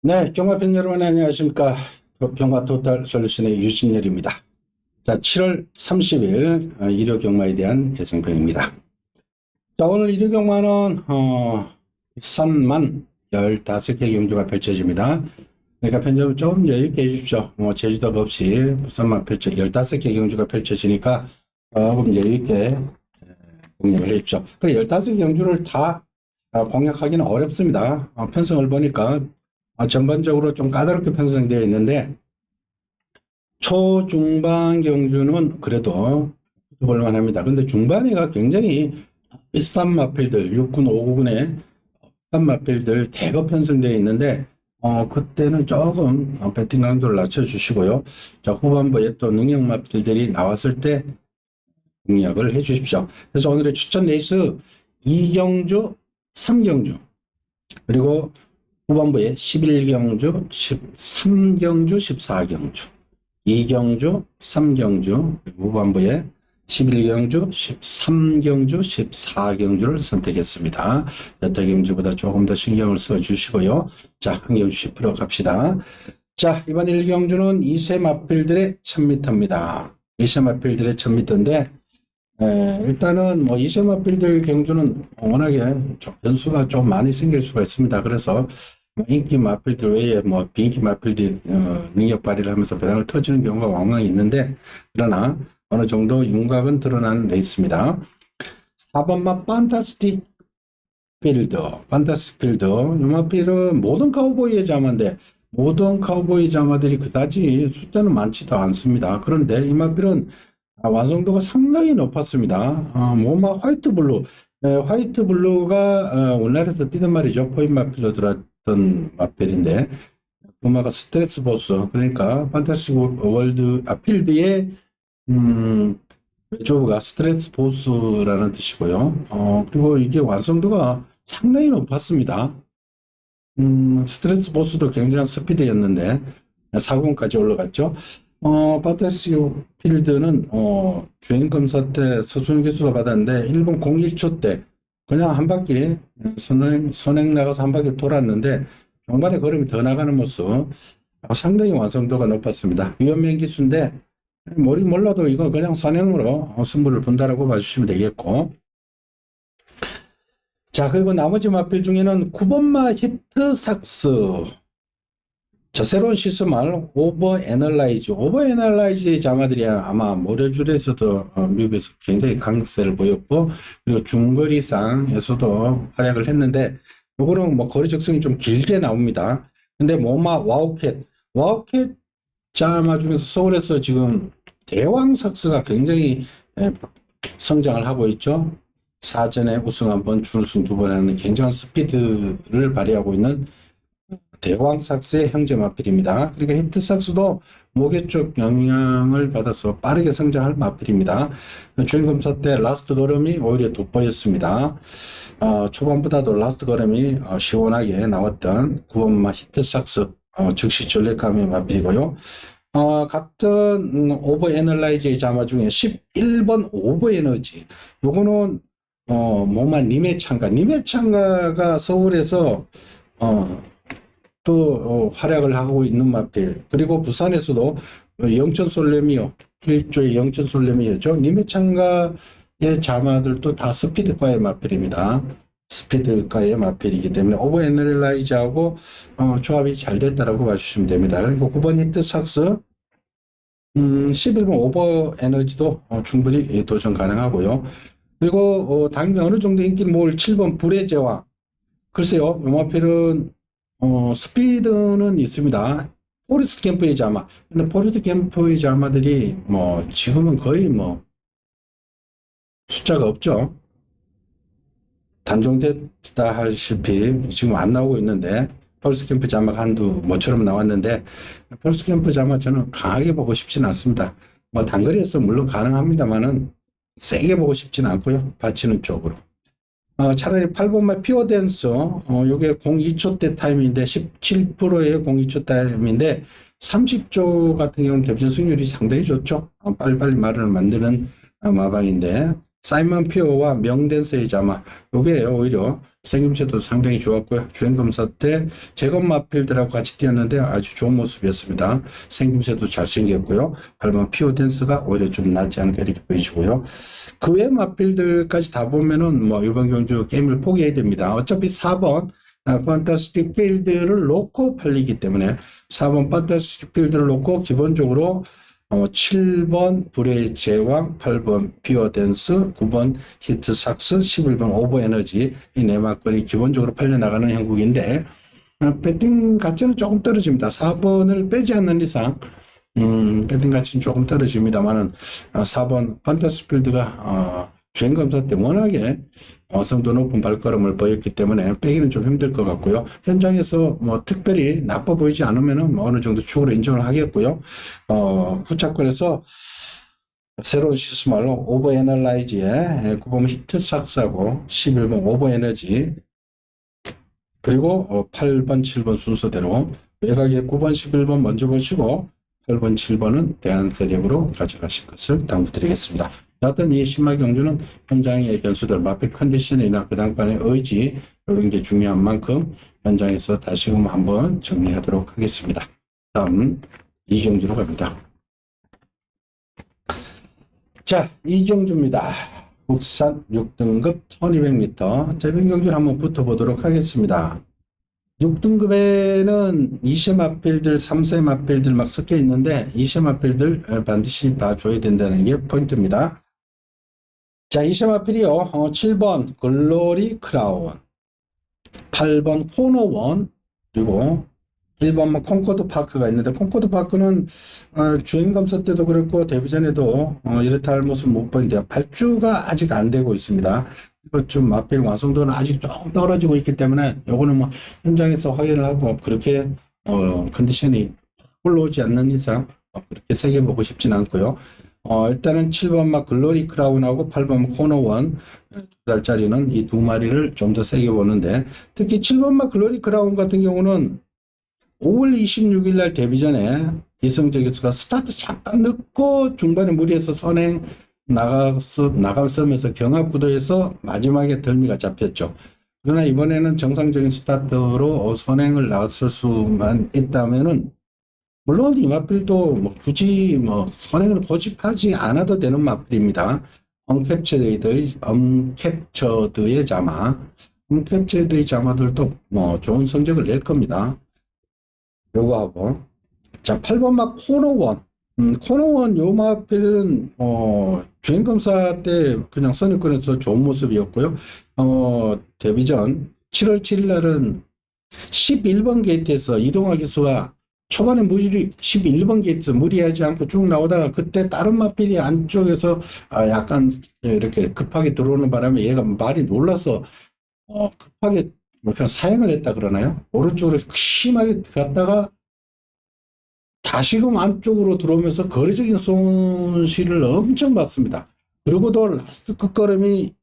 네, 경마팬 여러분 안녕하십니까. 경마토탈 솔루션의 유진열입니다. 자, 7월 30일 일요 경마에 대한 예상평입니다. 자, 오늘 일요 경마는 부산만 15개 경주가 펼쳐집니다. 그러니까 편집을 좀 여유있게 해주십시오. 제주도가 없이 부산만 15개 경주가 펼쳐지니까 조금 여유있게 공략을 해주십시오. 그 15개 경주를 다 공략하기는 어렵습니다. 편성을 보니까 전반적으로 좀 까다롭게 편성되어 있는데 초중반 경주는 그래도 볼만 합니다. 근데 중반에가 굉장히 비슷한 마필들 6군, 5군의 비슷한 마필들 대거 편성되어 있는데 그때는 조금 배팅 강도를 낮춰주시고요. 자, 후반부에 또 능력 마필들이 나왔을 때 공략을 해 주십시오. 그래서 오늘의 추천 레이스 2경주, 3경주 그리고 후반부에 11경주, 13경주, 14경주, 2경주, 3경주, 그리고 후반부에 11경주, 13경주, 14경주를 선택했습니다. 여타 경주보다 조금 더 신경을 써주시고요. 자, 한 경주 10% 갑시다. 자, 이번 1경주는 2세 마필들의 1000m입니다. 2세 마필들의 1000m인데 일단은 2세 마필들 경주는 워낙에 변수가 좀 많이 생길 수가 있습니다. 그래서 인기 마필들 외에 비인기 마필들이 능력 발휘를 하면서 배당을 터지는 경우가 왕왕 있는데, 그러나 어느 정도 윤곽은 드러난 레이스입니다. 4번마 판타스틱 필드. 이 마필은 모든 카우보이의 자마인데 모든 카우보이 자마들이 그다지 숫자는 많지도 않습니다. 그런데 이 마필은 완성도가 상당히 높았습니다. 모마 화이트 블루. 화이트 블루가 우리나라에서 뛰던 말이죠. 포인 마필로 들어왔던 마필인데, 모마가 스트레스 보스, 그러니까 판타스틱 월드 필드의 조브가 스트레스 보스라는 뜻이고요. 그리고 이게 완성도가 상당히 높았습니다. 스트레스 보스도 굉장한 스피드였는데 4군까지 올라갔죠. 판타스틱 필드는 주행 검사 때 서순 기수가 받았는데 1분 01초 때 그냥 한 바퀴 선행 나가서 한 바퀴 돌았는데 종반에 걸음이 더 나가는 모습, 상당히 완성도가 높았습니다. 위험한 기수인데 몰라도 이거 그냥 선행으로 승부를 본다라고 봐주시면 되겠고, 자, 그리고 나머지 마필 중에는 9번마 히트삭스. 자, 새로운 시스말 오버 애널라이즈의 자마들이 아마 모래줄에서도 미국에서 굉장히 강세를 보였고, 그리고 중거리상에서도 활약을 했는데, 요거는 거리 적성이 좀 길게 나옵니다. 근데 모마 와우캣 자마 중에서 서울에서 지금 대왕삭스가 굉장히 성장을 하고 있죠. 사전에 우승 한 번, 준우승 2번 하는 굉장한 스피드를 발휘하고 있는 대왕삭스의 형제 마필입니다. 그러니까 히트삭스도 목의 쪽 영향을 받아서 빠르게 성장할 마필입니다. 주행 검사 때 라스트 걸음이 오히려 돋보였습니다. 초반보다도 라스트 걸음이 시원하게 나왔던 9번마 히트삭스, 즉시 전력감의 마필이고요. 같은 오버 에너라이즈의 자마 중에 11번 오버 에너지, 요거는 모마 니메창가가 서울에서 또 활약을 하고 있는 마필, 그리고 부산에서도 영천 솔레미오, 1조의 영천 솔레미오죠. 니메창가의 자마들도 다 스피드과의 마필입니다. 스피드과의 마필이기 때문에 오버 에너라이즈하고 조합이 잘 됐다라고 봐주시면 됩니다. 그리고 9번 히트삭스, 11번 오버 에너지도 충분히 도전 가능하고요. 그리고 당연히 어느 정도 인기를 모을 7번 불의 제왕. 글쎄요, 이 마필은 스피드는 있습니다. 포레스트 캠프의 자마. 근데 포레스트 캠프의 자마들이 지금은 거의 숫자가 없죠. 단종됐다 하시피 지금 안 나오고 있는데, 포레스트 캠프 자마가 한두 모처럼 나왔는데, 포레스트 캠프 자마 저는 강하게 보고 싶지는 않습니다. 단거리에서 물론 가능합니다만은 세게 보고 싶지는 않고요. 받치는 쪽으로. 차라리 8번마 피어댄스, 요게 02초대 타임인데 17%의 02초 타임인데 30조 같은 경우는 겹쳐 승률이 상당히 좋죠. 빨리빨리 말을 만드는 마방인데 사이먼 피어와 명댄스의 자마, 요게 오히려 생김새도 상당히 좋았고요. 주행검사 때 제건 마필드라고 같이 뛰었는데 아주 좋은 모습이었습니다. 생김새도 잘생겼고요. 8번 피어 댄스가 오히려 좀 낫지 않을까 이렇게 보이시고요. 그 외 마필들까지 다 보면은 뭐 이번 경주 게임을 포기해야 됩니다. 어차피 4번 판타스틱 필드를 놓고 팔리기 때문에 4번 판타스틱 필드를 놓고 기본적으로 7번 불의 제왕, 8번 피어 댄스, 9번 히트 삭스, 11번 오버 에너지 이 네 마건이 기본적으로 팔려나가는 형국인데 배팅 가치는 조금 떨어집니다. 4번을 빼지 않는 이상 배팅 가치는 조금 떨어집니다만은 4번 판타스 필드가 주행검사 때 워낙에 성도 높은 발걸음을 보였기 때문에 빼기는 좀 힘들 것 같고요. 현장에서 뭐 특별히 나빠 보이지 않으면은 뭐 어느 정도 축으로 인정을 하겠고요. 후차권에서 새로운 시스말로 오버 애널라이즈에 9번 히트 삭스하고 11번 오버 에너지 그리고 8번 7번 순서대로 외곽에 9번 11번 먼저 보시고 8번 7번은 대한세력으로 가져가실 것을 당부드리겠습니다. 어떤 이 신마 경주는 현장의 변수들, 마필 컨디션이나 그 당반의 의지 이런 게 중요한 만큼 현장에서 다시금 한번 정리하도록 하겠습니다. 다음 이 경주로 갑니다. 자, 이 경주입니다. 국산 6등급 1200m 제변 경주를 한번 붙어보도록 하겠습니다. 6등급에는 2세 마필들, 3세 마필들 막 섞여 있는데 2세 마필들 반드시 봐줘야 된다는 게 포인트입니다. 자, 2세 마필이요. 7번 글로리 크라운, 8번 코너원, 그리고 1번 콩코드 파크가 있는데 콩코드 파크는 주행검사 때도 그랬고 데뷔전에도 이렇다 할 모습 못 보이는데요. 발주가 아직 안 되고 있습니다. 이거 좀 마필 완성도는 아직 조금 떨어지고 있기 때문에 요거는 뭐 현장에서 확인을 하고 그렇게 컨디션이 올라오지 않는 이상 그렇게 세게 보고 싶진 않고요. 일단은 7번 글로리 크라운하고 8번 코너원 2달짜리는 이 두 마리를 좀 더 세게 보는데 특히 7번 글로리 크라운 같은 경우는 5월 26일 날 데뷔전에 이성재 교수가 스타트 잠깐 늦고 중반에 무리해서 선행 나가서면서 경합구도에서 마지막에 덜미가 잡혔죠. 그러나 이번에는 정상적인 스타트로 선행을 나갔을 수만 있다면은 물론 이 마필도 뭐 굳이 뭐 선행을 고집하지 않아도 되는 마필입니다. 언캡처드의 자마, 언캡처드의 자마들도 뭐 좋은 성적을 낼 겁니다. 요거 하고 자 8번 코너원 코너원 요 마필은 주행검사 때 그냥 선입권에서 좋은 모습이었고요. 데뷔전 7월 7일 날은 11번 게이트에서 이동화 기수가 초반에 무리 11번 게이트 무리하지 않고 쭉 나오다가 그때 다른 마필이 안쪽에서 약간 이렇게 급하게 들어오는 바람에 얘가 많이 놀라서 급하게 그냥 사행을 했다 그러나요? 오른쪽으로 심하게 갔다가 다시금 안쪽으로 들어오면서 거리적인 손실을 엄청 받습니다. 그리고도 라스트 끝걸음이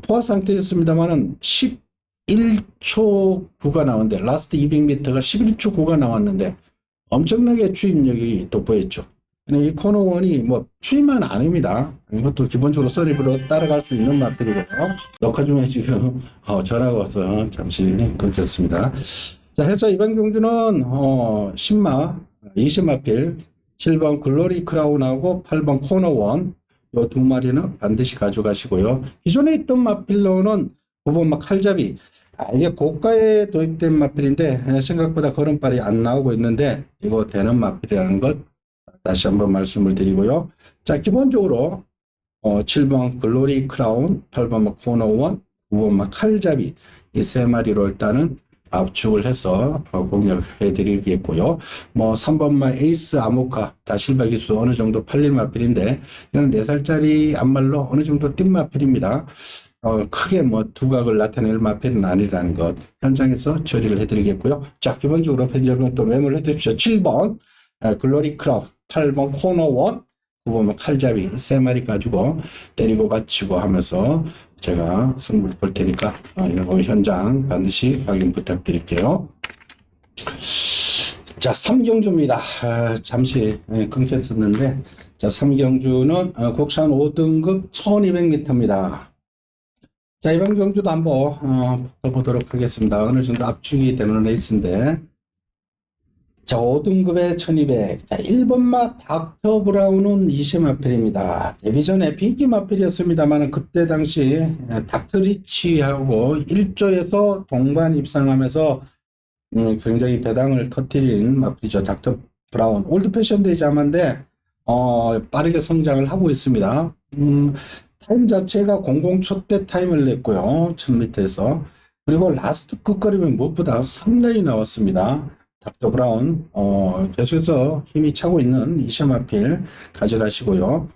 포화 상태였습니다만은 11초 9가 나왔는데 라스트 200m가 11초 9가 나왔는데 엄청나게 추임력이 돋보였죠. 이 코너원이 뭐 추임만 아닙니다. 이것도 기본적으로 서리브로 따라갈 수 있는 마필이고요. 녹화 중에 지금 전화가 와서 잠시 끊겼습니다. 자, 해서 이번 경주는 신마 20마필 7번 글로리 크라운하고 8번 코너원 요 두 마리는 반드시 가져가시고요. 기존에 있던 마필로는 9번 칼잡이 이게 고가에 도입된 마필인데 생각보다 걸음발이 안 나오고 있는데 이거 되는 마필이라는 것 다시 한번 말씀을 드리고요. 자, 기본적으로 7번 글로리 크라운, 8번 코너원, 9번 칼잡이 이 세 마리로 일단은 압축을 해서 공략해 드리겠고요. 뭐 3번마 에이스 아모카 다실바 기수 어느 정도 팔릴 마필인데 이건 4살짜리 암말로 어느 정도 뛴 마필입니다. 크게 뭐 두각을 나타낼 마필은 아니라는 것 현장에서 처리를 해드리겠고요. 자, 기본적으로 편집은 또 메모를 해두십시오. 7번 글로리 크라운, 8번 코너원, 9번 칼잡이 세 마리 가지고 때리고 받치고 하면서 제가 승부를 볼 테니까 현장 반드시 확인 부탁드릴게요. 자, 삼경주입니다. 잠시 끊겼었는데, 자, 삼경주는 국산 5등급 1200m입니다. 자, 이번 경주도 한번 붙어보도록 하겠습니다. 어느 정도 압축이 되는 레이스인데, 자, 5등급에 1200. 자, 1번마 닥터 브라운은 20마필입니다. 데뷔 전에 핑키 마필이었습니다만, 그때 당시 닥터 리치하고 1조에서 동반 입상하면서 굉장히 배당을 터뜨린 마필이죠. 닥터 브라운. 올드 패션 데이지 아마인데, 빠르게 성장을 하고 있습니다. 타임 자체가 00초 때 타임을 냈고요. 1000m에서. 그리고 라스트 끝거리면 무엇보다 상당히 나왔습니다. 닥터 브라운, 계속해서 힘이 차고 있는 이셔 마필 가져가시고요.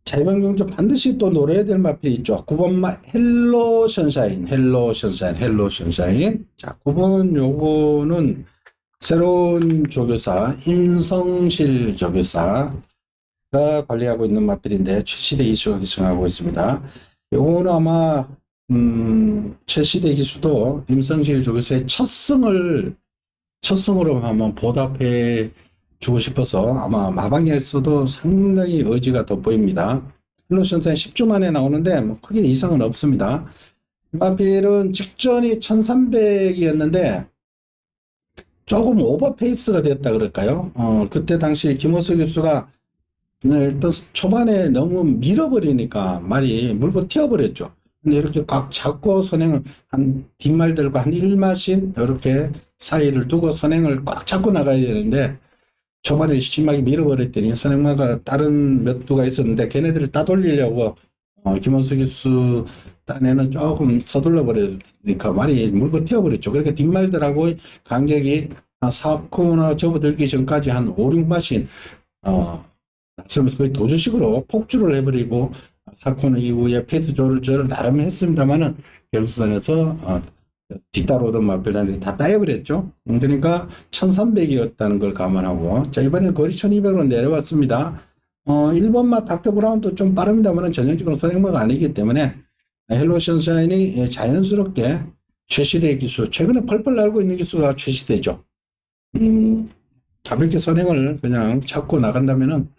자, 이번 경주 반드시 또 노려야 될 마필이 있죠. 9번마 헬로 션샤인, 헬로 션샤인, 헬로 션샤인. 자, 9번 요거는 새로운 조교사, 임성실 조교사가 관리하고 있는 마필인데, 최시대 기수가 기승하고 있습니다. 요거는 아마, 최시대 기수도 임성실 조교사의 첫 승으로 한번 보답해 주고 싶어서 아마 마방에서도 상당히 의지가 돋보입니다. 헬로션사인 10주 만에 나오는데 뭐 크게 이상은 없습니다. 마필은 직전이 1300이었는데 조금 오버페이스가 됐다 그럴까요? 그때 당시 김호수 교수가 일단 초반에 너무 밀어버리니까 말이 물고 튀어버렸죠. 근데 이렇게 꽉 잡고 선행을 한 뒷말들과 한 1마신 이렇게 사이를 두고 선행을 꽉 잡고 나가야 되는데 초반에 심하게 밀어버렸더니 선행마가 다른 몇 두가 있었는데 걔네들을 따돌리려고 김원수 교수 딴에는 조금 서둘러 버리니까 말이 물고 튀어버렸죠. 그러니까 뒷말들하고 간격이 4코너 접어들기 전까지 한 5, 6마신 낮추면서 거의 도주식으로 폭주를 해버리고 4코너 이후에 페이스 조절을 나름 했습니다만은 결승선에서 뒤따라오던 마필단들이 다 따여버렸죠. 그러니까 1300이었다는 걸 감안하고, 자, 이번에 거리 1200으로 내려왔습니다. 1번마 닥터 브라운도 좀 빠릅니다만 전형적으로 선행마가 아니기 때문에 헬로 션샤인이 자연스럽게 최시대 기수, 최근에 펄펄 날고 있는 기수가 최시대죠. 가볍게 선행을 그냥 찾고 나간다면은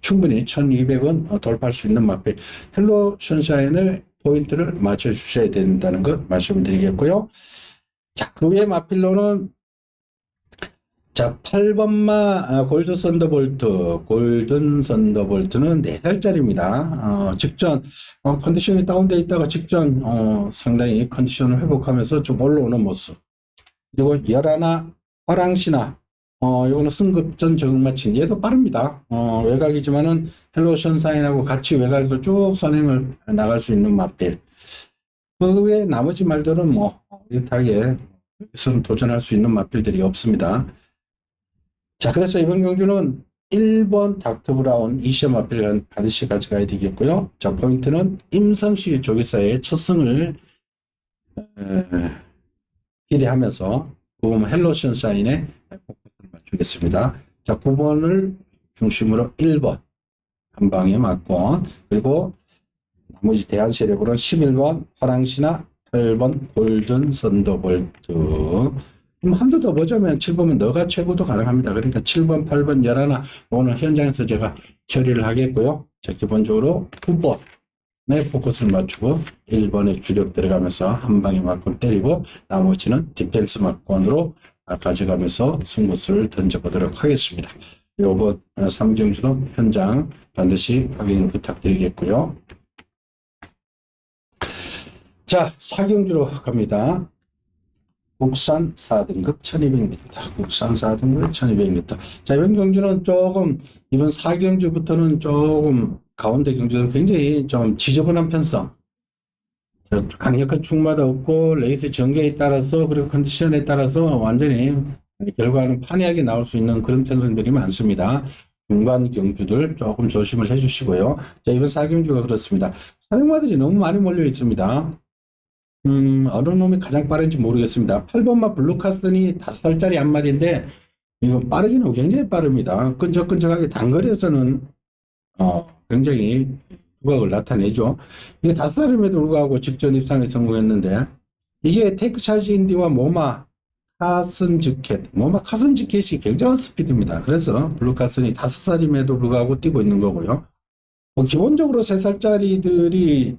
충분히 1200은 돌파할 수 있는 마필. 헬로 션샤인을 포인트를 맞춰 주셔야 된다는 것 말씀드리겠고요. 자, 그 외 마필로는 자, 8번마 골든 썬더볼트는 4살짜리입니다. 직전 컨디션이 다운되어 있다가 직전 상당히 컨디션을 회복하면서 좀 올라오는 모습. 그리고 열하나 화랑시나 이거는 승급전 적응 마친 얘도 빠릅니다. 외곽이지만은 헬로 션사인하고 같이 외곽에서 쭉 선행을 나갈 수 있는 마필. 그 외에 나머지 말들은 뭐 비슷하게 여기서는 도전할 수 있는 마필들이 없습니다. 자, 그래서 이번 경주는 1번 닥터 브라운 이시어 마필은 반드시 가져가야 되겠고요. 자, 포인트는 임성실 조교사의 첫 승을 기대하면서 9번 헬로 션사인의 포커스를 맞추겠습니다. 자, 9번을 중심으로 1번 한 방에 맞고, 그리고 나머지 대한세력으로는 11번 화랑시나 8번 골든 썬더볼트. 한두 더 보자면 7번은 너가 최고도 가능합니다. 그러니까 7번, 8번, 11 오늘 현장에서 제가 처리를 하겠고요. 자, 기본적으로 9번에 포커스를 맞추고 1번에 주력 들어가면서 한 방에 맞고 때리고 나머지는 디펜스 맞건으로 가져가면서 승부수를 던져보도록 하겠습니다. 요거 3경주도 현장 반드시 확인 부탁드리겠고요. 자, 4경주로 갑니다. 국산 4등급 1200m. 국산 4등급 1200m. 자, 이번 경주는 조금, 이번 4경주부터는 조금 가운데 경주는 굉장히 좀 지저분한 편성. 강력한 축마다 없고, 레이스 전개에 따라서, 그리고 컨디션에 따라서 완전히 결과는 판이하게 나올 수 있는 그런 편성들이 많습니다. 중간 경주들 조금 조심을 해주시고요. 자, 이번 4경주가 그렇습니다. 사령마들이 너무 많이 몰려 있습니다. 어느 놈이 가장 빠른지 모르겠습니다. 8번마 블루카스턴이 5살짜리 한 마리인데, 이거 빠르기는 굉장히 빠릅니다. 끈적끈적하게 단거리에서는, 굉장히 두각을 나타내죠. 이게 5살임에도 불구하고 직전 입상에 성공했는데, 이게 테이크 차지 인디와 모마, 카슨 지켓, 카슨 지켓이 굉장한 스피드입니다. 그래서 블루 카슨이 5살임에도 불구하고 뛰고 있는 거고요. 기본적으로 3살짜리들이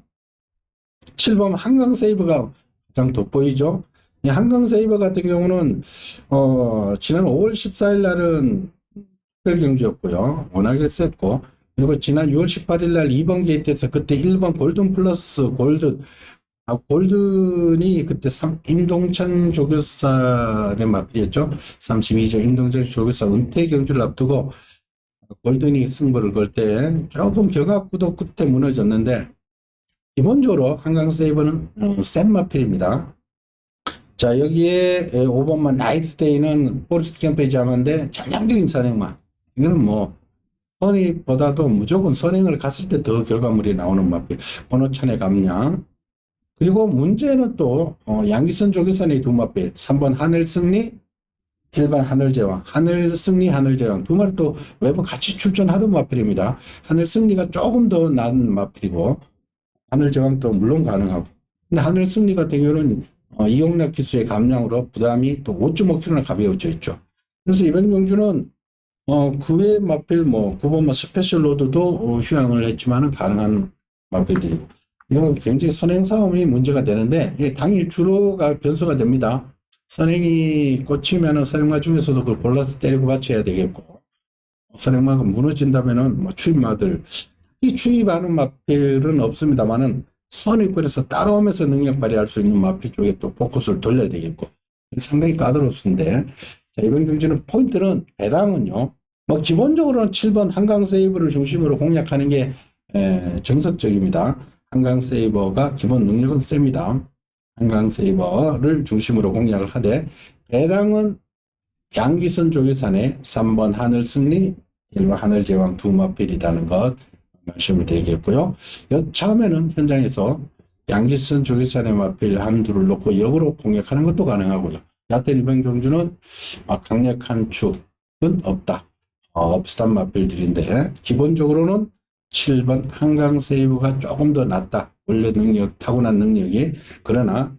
7번 한강 세이버가 가장 돋보이죠. 이 한강 세이버 같은 경우는 지난 5월 14일 날은 특별 경주였고요. 워낙에 셌고, 그리고 지난 6월 18일 날 2번 게이트에서 그때 1번 골든 플러스 골든이 그때 임동찬 조교사의 맞이었죠. 32조 임동찬 조교사 은퇴 경주를 앞두고 골든이 승부를 걸 때 조금 결과구도 끝에 무너졌는데, 기본적으로 한강 세이버는 센 마필입니다. 자, 여기에 5번만 나이스데이는 포레스트 캠프의 자마인데 전형적인 선행마. 이거는 선행보다도 무조건 선행을 갔을 때 더 결과물이 나오는 마필. 번호천의 감량. 그리고 문제는 또 양기선 조교산의 두 마필. 3번 하늘승리, 1번 하늘제왕. 하늘승리, 하늘제왕. 두 마리 또 매번 같이 출전하던 마필입니다. 하늘승리가 조금 더 나은 마필이고, 하늘제왕도 물론 가능하고. 근데 하늘승리 같은 경우는 이용락 기수의 감량으로 부담이 또 5.5kg나 가벼워져 있죠. 그래서 이번 경주는 그 외 마필 9번 스페셜 로드도 휴양을 했지만은 가능한 마필들이고, 이건 굉장히 선행 싸움이 문제가 되는데, 이게 당일 주로가 변수가 됩니다. 선행이 꽂히면은 선행마 중에서도 그걸 골라서 때리고 받쳐야 되겠고, 선행마가 무너진다면은 추임마들, 이 추임하는 마필은 없습니다만은 선입권에서 따라오면서 능력 발휘할 수 있는 마필 쪽에 또 포커스를 돌려야 되겠고, 상당히 까다롭습니다. 자, 이번 경주는 포인트는 배당은요, 기본적으로는 7번 한강 세이버를 중심으로 공략하는 게 정석적입니다. 한강 세이버가 기본 능력은 셉니다. 한강 세이버를 중심으로 공략을 하되, 배당은 양기선 조교산의 3번 하늘승리, 1번 하늘제왕 두 마필이라는 것 말씀을 드리겠고요. 처음에는 현장에서 양기선 조교산의 마필 한두를 놓고 역으로 공략하는 것도 가능하고요. 여하튼 이번 경주는 강력한 축은 없다. 업스탄 마필들인데, 기본적으로는 7번 한강 세이브가 조금 더 낫다. 원래 능력, 타고난 능력이. 그러나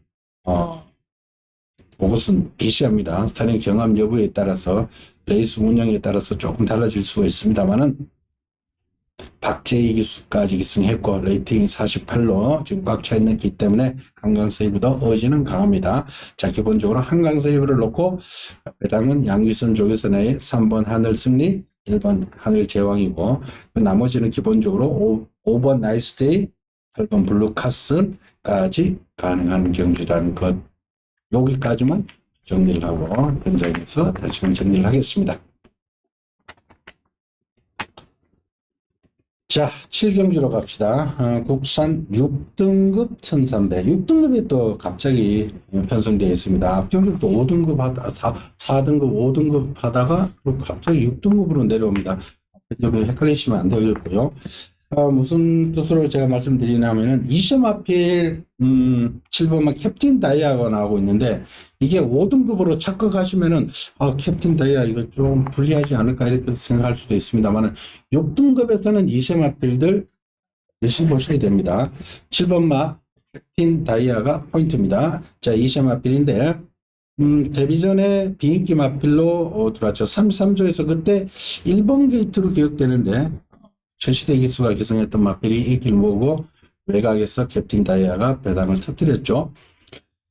그것은 미시합니다. 선행 경험 여부에 따라서, 레이스 운영에 따라서 조금 달라질 수가 있습니다만은, 박재희 기수까지 기승했고 레이팅이 48로 지금 꽉 차 있기 때문에 한강 세이브도 의지는 강합니다. 자, 기본적으로 한강 세이브를 놓고 배당은 양기선 조교선의 3번 하늘승리, 1번 하늘제왕이고, 나머지는 기본적으로 5번 나이스데이, 8번 블루카슨까지 가능한 경주라는 것, 여기까지만 정리를 하고 현장에서 다시금 정리를 하겠습니다. 자, 7경주로 갑시다. 국산 6등급 1300. 6등급이 또 갑자기 편성되어 있습니다. 앞경주 또 5등급 하다, 4등급, 5등급 하다가 또 갑자기 6등급으로 내려옵니다. 여기 헷갈리시면 안 되겠고요. 무슨 뜻으로 제가 말씀드리냐면은, 2점 하필 7번만 캡틴 다이아가 나오고 있는데, 이게 5등급으로 착각하시면은 캡틴 다이아 이거 좀 불리하지 않을까 이렇게 생각할 수도 있습니다만은, 6등급에서는 2점 하필들 열심히 보셔야 됩니다. 7번마 캡틴 다이아가 포인트입니다. 자, 2점 하필인데 데뷔 전에 비인기 마필로 들어왔죠. 33조에서 그때 1번 게이트로 기억되는데, 최시대 기수가 기승했던 마필이 인기를 모으고 외곽에서 캡틴 다이아가 배당을 터뜨렸죠.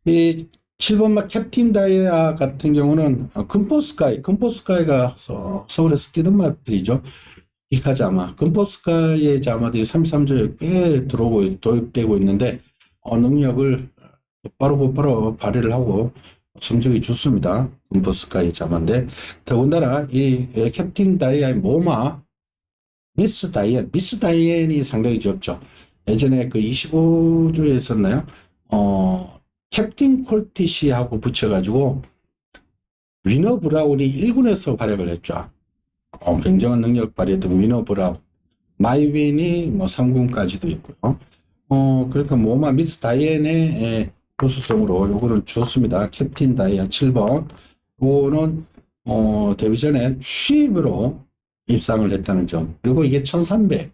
이 7번마 캡틴 다이아 같은 경우는 금포스카이가 서울에서 뛰던 마필이죠. 이카자마, 금포스카이의 자마들이 33조에 꽤 들어오고 도입되고 있는데, 능력을 곧바로 발휘를 하고 성적이 좋습니다. 금포스카이 자마인데, 더군다나 이 캡틴 다이아의 모마 미스 다이앤이 상당히 좋죠. 예전에 그 25조에 있었나요? 캡틴 콜티시하고 붙여가지고 위너 브라운이 1군에서 활약을 했죠. 굉장한 능력 발휘했던 위너 브라운. 마이윈이 3군까지도 있고요. 그러니까 모마 미스 다이앤의 보수성으로 요거는 좋습니다. 캡틴 다이아 7번. 요거는 데뷔 전에 취입으로 입상을 했다는 점. 그리고 이게 1300.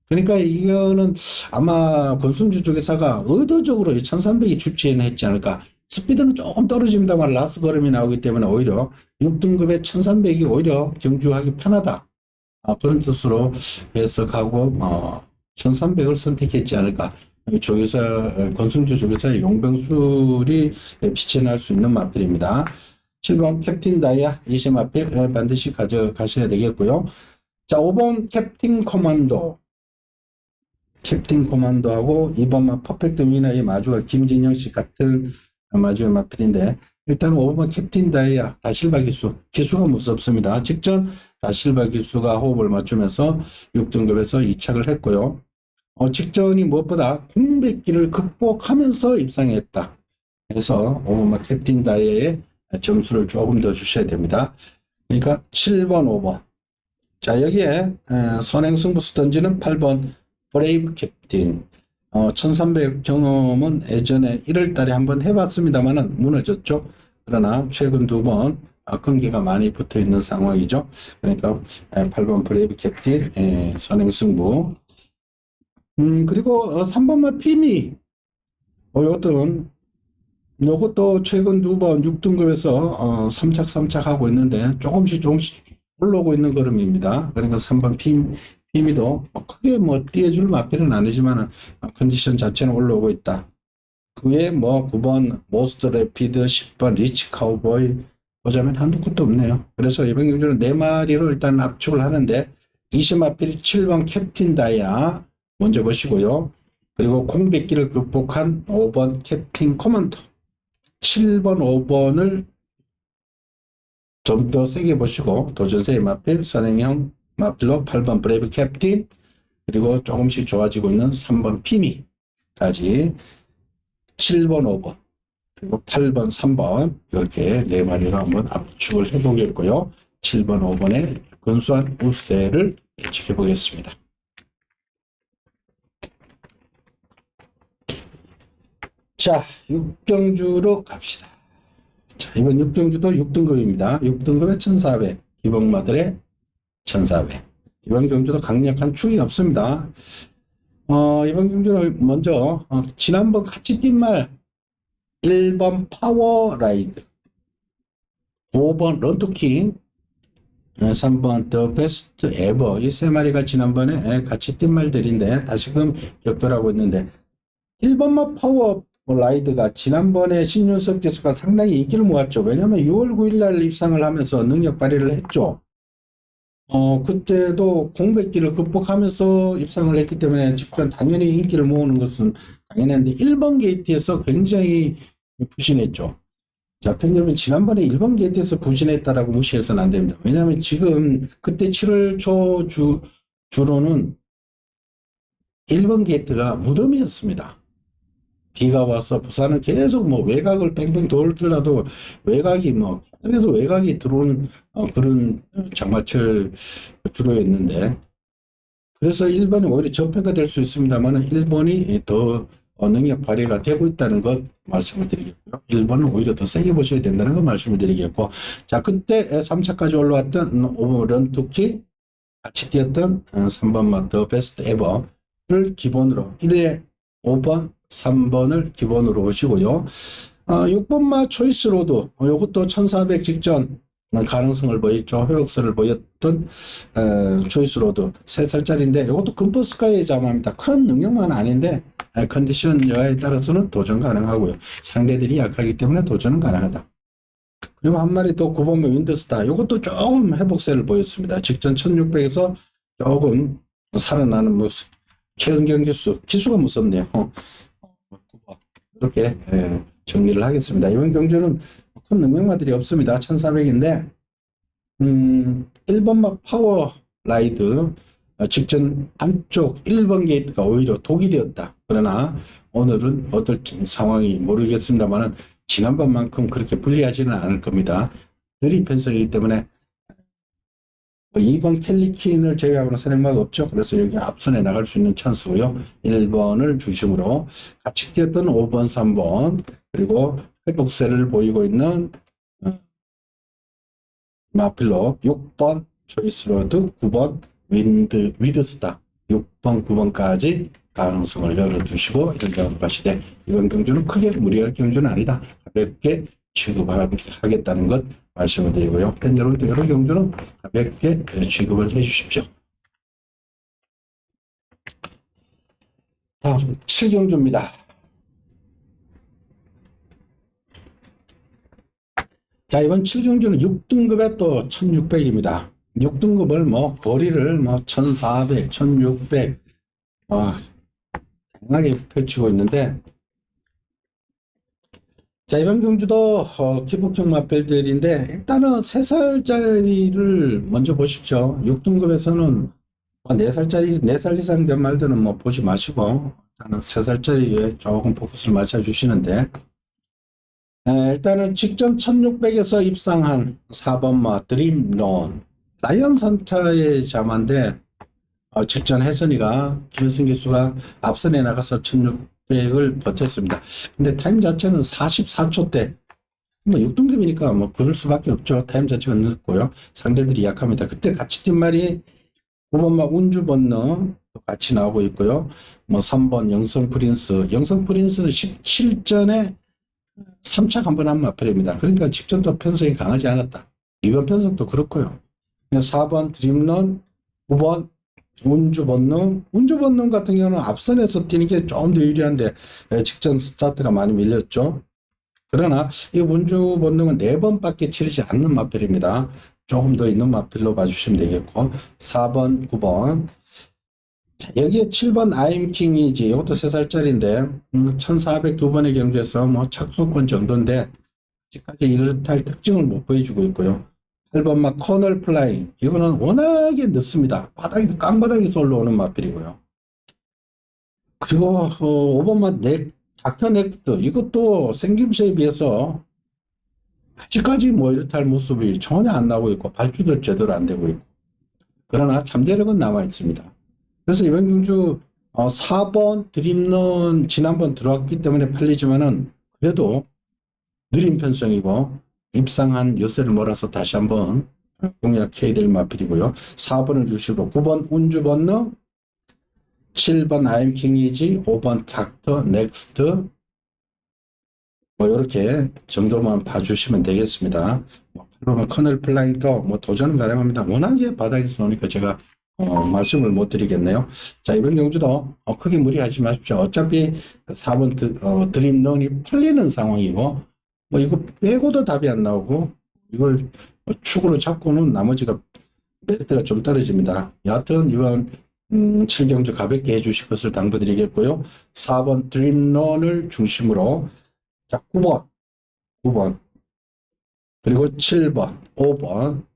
그러니까 이거는 아마 권순주 조교사가 의도적으로 이 1300이 출제했지 않을까. 스피드는 조금 떨어집니다만 라스 걸음이 나오기 때문에 오히려 6등급의 1300이 오히려 경주하기 편하다. 그런 뜻으로 해석하고 1300을 선택했지 않을까. 조교사, 권승주 조교사의 용병술이 빛이 날 수 있는 마필입니다. 7번 캡틴 다이아 20 마필 반드시 가져가셔야 되겠고요. 자, 5번 캡틴 코만도. 캡틴 코만도하고 2번 퍼펙트 위너의 마주가 김진영 씨 같은 마주의 마필인데, 일단 5번 캡틴 다이아 다실바 기수가 무섭습니다. 직전 다실바 기수가 호흡을 맞추면서 6등급에서 2착을 했고요. 직전이 무엇보다 공백기를 극복하면서 입상했다. 그래서 5번 캡틴 다이아의 점수를 조금 더 주셔야 됩니다. 그러니까 7번, 5번. 자, 여기에 선행승부수 던지는 8번 브레이브 캡틴. 1300 경험은 예전에 1월 달에 한번 해봤습니다만은 무너졌죠. 그러나 최근 2번 끈기가 많이 붙어 있는 상황이죠. 그러니까 8번 브레이브 캡틴 선행승부. 그리고 3번만 피미. 요것도 최근 2번 6등급에서 3착 하고 있는데 조금씩 올라오고 있는 걸음입니다. 그러니까 3번 피미도 크게 띄어줄 마필은 아니지만 컨디션 자체는 올라오고 있다. 그 외에 9번 모스트 래피드, 10번 리치 카우보이 보자면 한두 끝도 없네요. 그래서 이번 경주는 4마리로 일단 압축을 하는데 20마필 7번 캡틴 다이아 먼저 보시고요. 그리고 공백기를 극복한 5번 캡틴 코만도, 7번, 5번을 좀 더 세게 보시고 도전세의 마필, 선행형 마필로 8번 브레이브 캡틴, 그리고 조금씩 좋아지고 있는 3번 피미까지 7번, 5번, 그리고 8번, 3번 이렇게 4마리로 한번 압축을 해보겠고요. 7번, 5번의 근소한 우세를 예측해 보겠습니다. 자, 6경주로 갑시다. 자, 이번 6경주도 6등급입니다. 6등급에 1400, 기복마들의 1400. 이번 경주도 강력한 축이 없습니다. 이번 경주는 먼저 지난번 같이 뛴 말 1번 파워라이드, 5번 런투킹, 3번 더 베스트 에버, 이 세 마리가 지난번에 같이 뛴 말들인데 다시금 격돌하고 있는데, 1번만 파워 라이드가 지난번에 신윤석 기수가 상당히 인기를 모았죠. 왜냐하면 6월 9일날 입상을 하면서 능력 발휘를 했죠. 그때도 공백기를 극복하면서 입상을 했기 때문에 직전 당연히 인기를 모으는 것은 당연한데 1번 게이트에서 굉장히 부진했죠. 자, 팬여러분, 지난번에 1번 게이트에서 부진했다라고 무시해서는 안 됩니다. 왜냐하면 지금 그때 7월 초 주로는 1번 게이트가 무덤이었습니다. 비가 와서 부산은 계속 외곽을 뺑뺑 돌더라도 외곽이 계속 외곽이 들어오는 그런 장마철 주로였는데, 그래서 1번이 오히려 전패가 될 수 있습니다만 1번이 더 능력 발휘가 되고 있다는 것 말씀을 드리겠고요. 1번은 오히려 더 세게 보셔야 된다는 것 말씀을 드리겠고, 자, 그때 3차까지 올라왔던 5번 런투키, 같이 뛰었던 3번 더 베스트 에버를 기본으로 1회 5번 3번을 기본으로 오시고요. 6번마 초이스 로드, 이것도 1400 직전 가능성을 보였죠. 회복세를 보였던 초이스 로드 3살짜리인데 이것도 금포스카이의 자마입니다. 큰 능력만 아닌데 컨디션 여하에 따라서는 도전 가능하고요. 상대들이 약하기 때문에 도전은 가능하다. 그리고 한 마리 또 9번마 윈드스타, 이것도 조금 회복세를 보였습니다. 직전 1600에서 조금 살아나는 모습. 최은경 기수가 무섭네요. 이렇게 정리를 하겠습니다. 이번 경주는 큰 능력마들이 없습니다. 1400인데 1번막 파워 라이드 직전 안쪽 1번 게이트가 오히려 독이 되었다. 그러나 오늘은 어떨지 상황이 모르겠습니다만 지난번만큼 그렇게 불리하지는 않을 겁니다. 느린 편성이기 때문에 2번 캘리킨을 제외하고는 선행마가 없죠. 그래서 여기 앞선에 나갈 수 있는 찬스고요. 1번을 중심으로 같이 뛰었던 5번, 3번, 그리고 회복세를 보이고 있는 마필로 6번 초이스로드, 9번 위드스타, 6번, 9번까지 가능성을 열어두시고 현장으로 가시되 이번 경주는 크게 무리할 경주는 아니다. 가볍게 취급하겠다는 것 말씀을 드리고요. 팬 여러분도 이런 경주는 가볍게 취급을 해 주십시오. 다음 7경주입니다. 자, 이번 7경주는 6등급에 또 1600입니다. 6등급을 거리를 1400, 1600 다양하게 펼치고 있는데, 자, 이번 경주도 기복형 마필들인데 일단은 3살짜리를 먼저 보십시오. 6등급에서는 4살짜리, 4살 이상 된 말들은 보지 마시고 일단은 3살짜리에 조금 포커스를 맞춰주시는데, 일단은 직전 1600에서 입상한 4번 드림론 라이언 선타의 자마인데, 직전 혜선이가 김혜선 기수가 앞선에 나가서 1600을 버텼습니다. 근데 타임 자체는 44초대 6등급이니까 그럴 수밖에 없죠. 타임 자체가 늦고요. 상대들이 약합니다. 그때 같이 뛴 말이 9번 운주 번너 같이 나오고 있고요. 3번 영성 프린스. 영성 프린스는 17전에 3차 한 번 한 마필입니다. 그러니까 직전도 편성이 강하지 않았다. 이번 편성도 그렇고요. 4번 드림런, 9번 운주 번능. 운주 번능 같은 경우는 앞선에서 뛰는 게 좀 더 유리한데 직전 스타트가 많이 밀렸죠. 그러나 이 운주 번능은 4번밖에 치르지 않는 마필입니다. 조금 더 있는 마필로 봐주시면 되겠고, 4번, 9번. 자, 여기에 7번 아임킹이지. 이것도 3살짜리인데 1402번의 경주에서 착수권 정도인데 아직까지 이렇다 특징을 못 보여주고 있고요. 8번 커널 플라잉. 이거는 워낙에 늦습니다. 깡바닥에서 올라오는 마필이고요. 그리고 5번 닥터 넥스트. 이것도 생김새에 비해서 아직까지 이렇다 할 모습이 전혀 안 나오고 있고 발주도 제대로 안 되고 있고, 그러나 잠재력은 남아 있습니다. 그래서 이번 경주 4번 드림런 지난번 들어왔기 때문에 팔리지만은 그래도 느린 편성이고 입상한 여세를 몰아서 다시 한번 공략해야 될 마필이고요. 4번을 주시고 9번 운주 번능, 7번 아임킹이지, 5번 닥터 넥스트 이렇게 정도만 봐주시면 되겠습니다. 8번 커널 플라잉도 도전은 가능합니다. 워낙에 바닥에서 노니까 제가 말씀을 못 드리겠네요. 자, 이번 경주도 크게 무리하지 마십시오. 어차피 4번 드림런이 풀리는 상황이고, 이거 빼고도 답이 안 나오고, 이걸 축으로 잡고는 나머지가 메리트가 좀 떨어집니다. 여하튼 이번 7경주 가볍게 해주실 것을 당부드리겠고요. 4번 드림런을 중심으로, 자, 9번, 그리고 7번, 5번,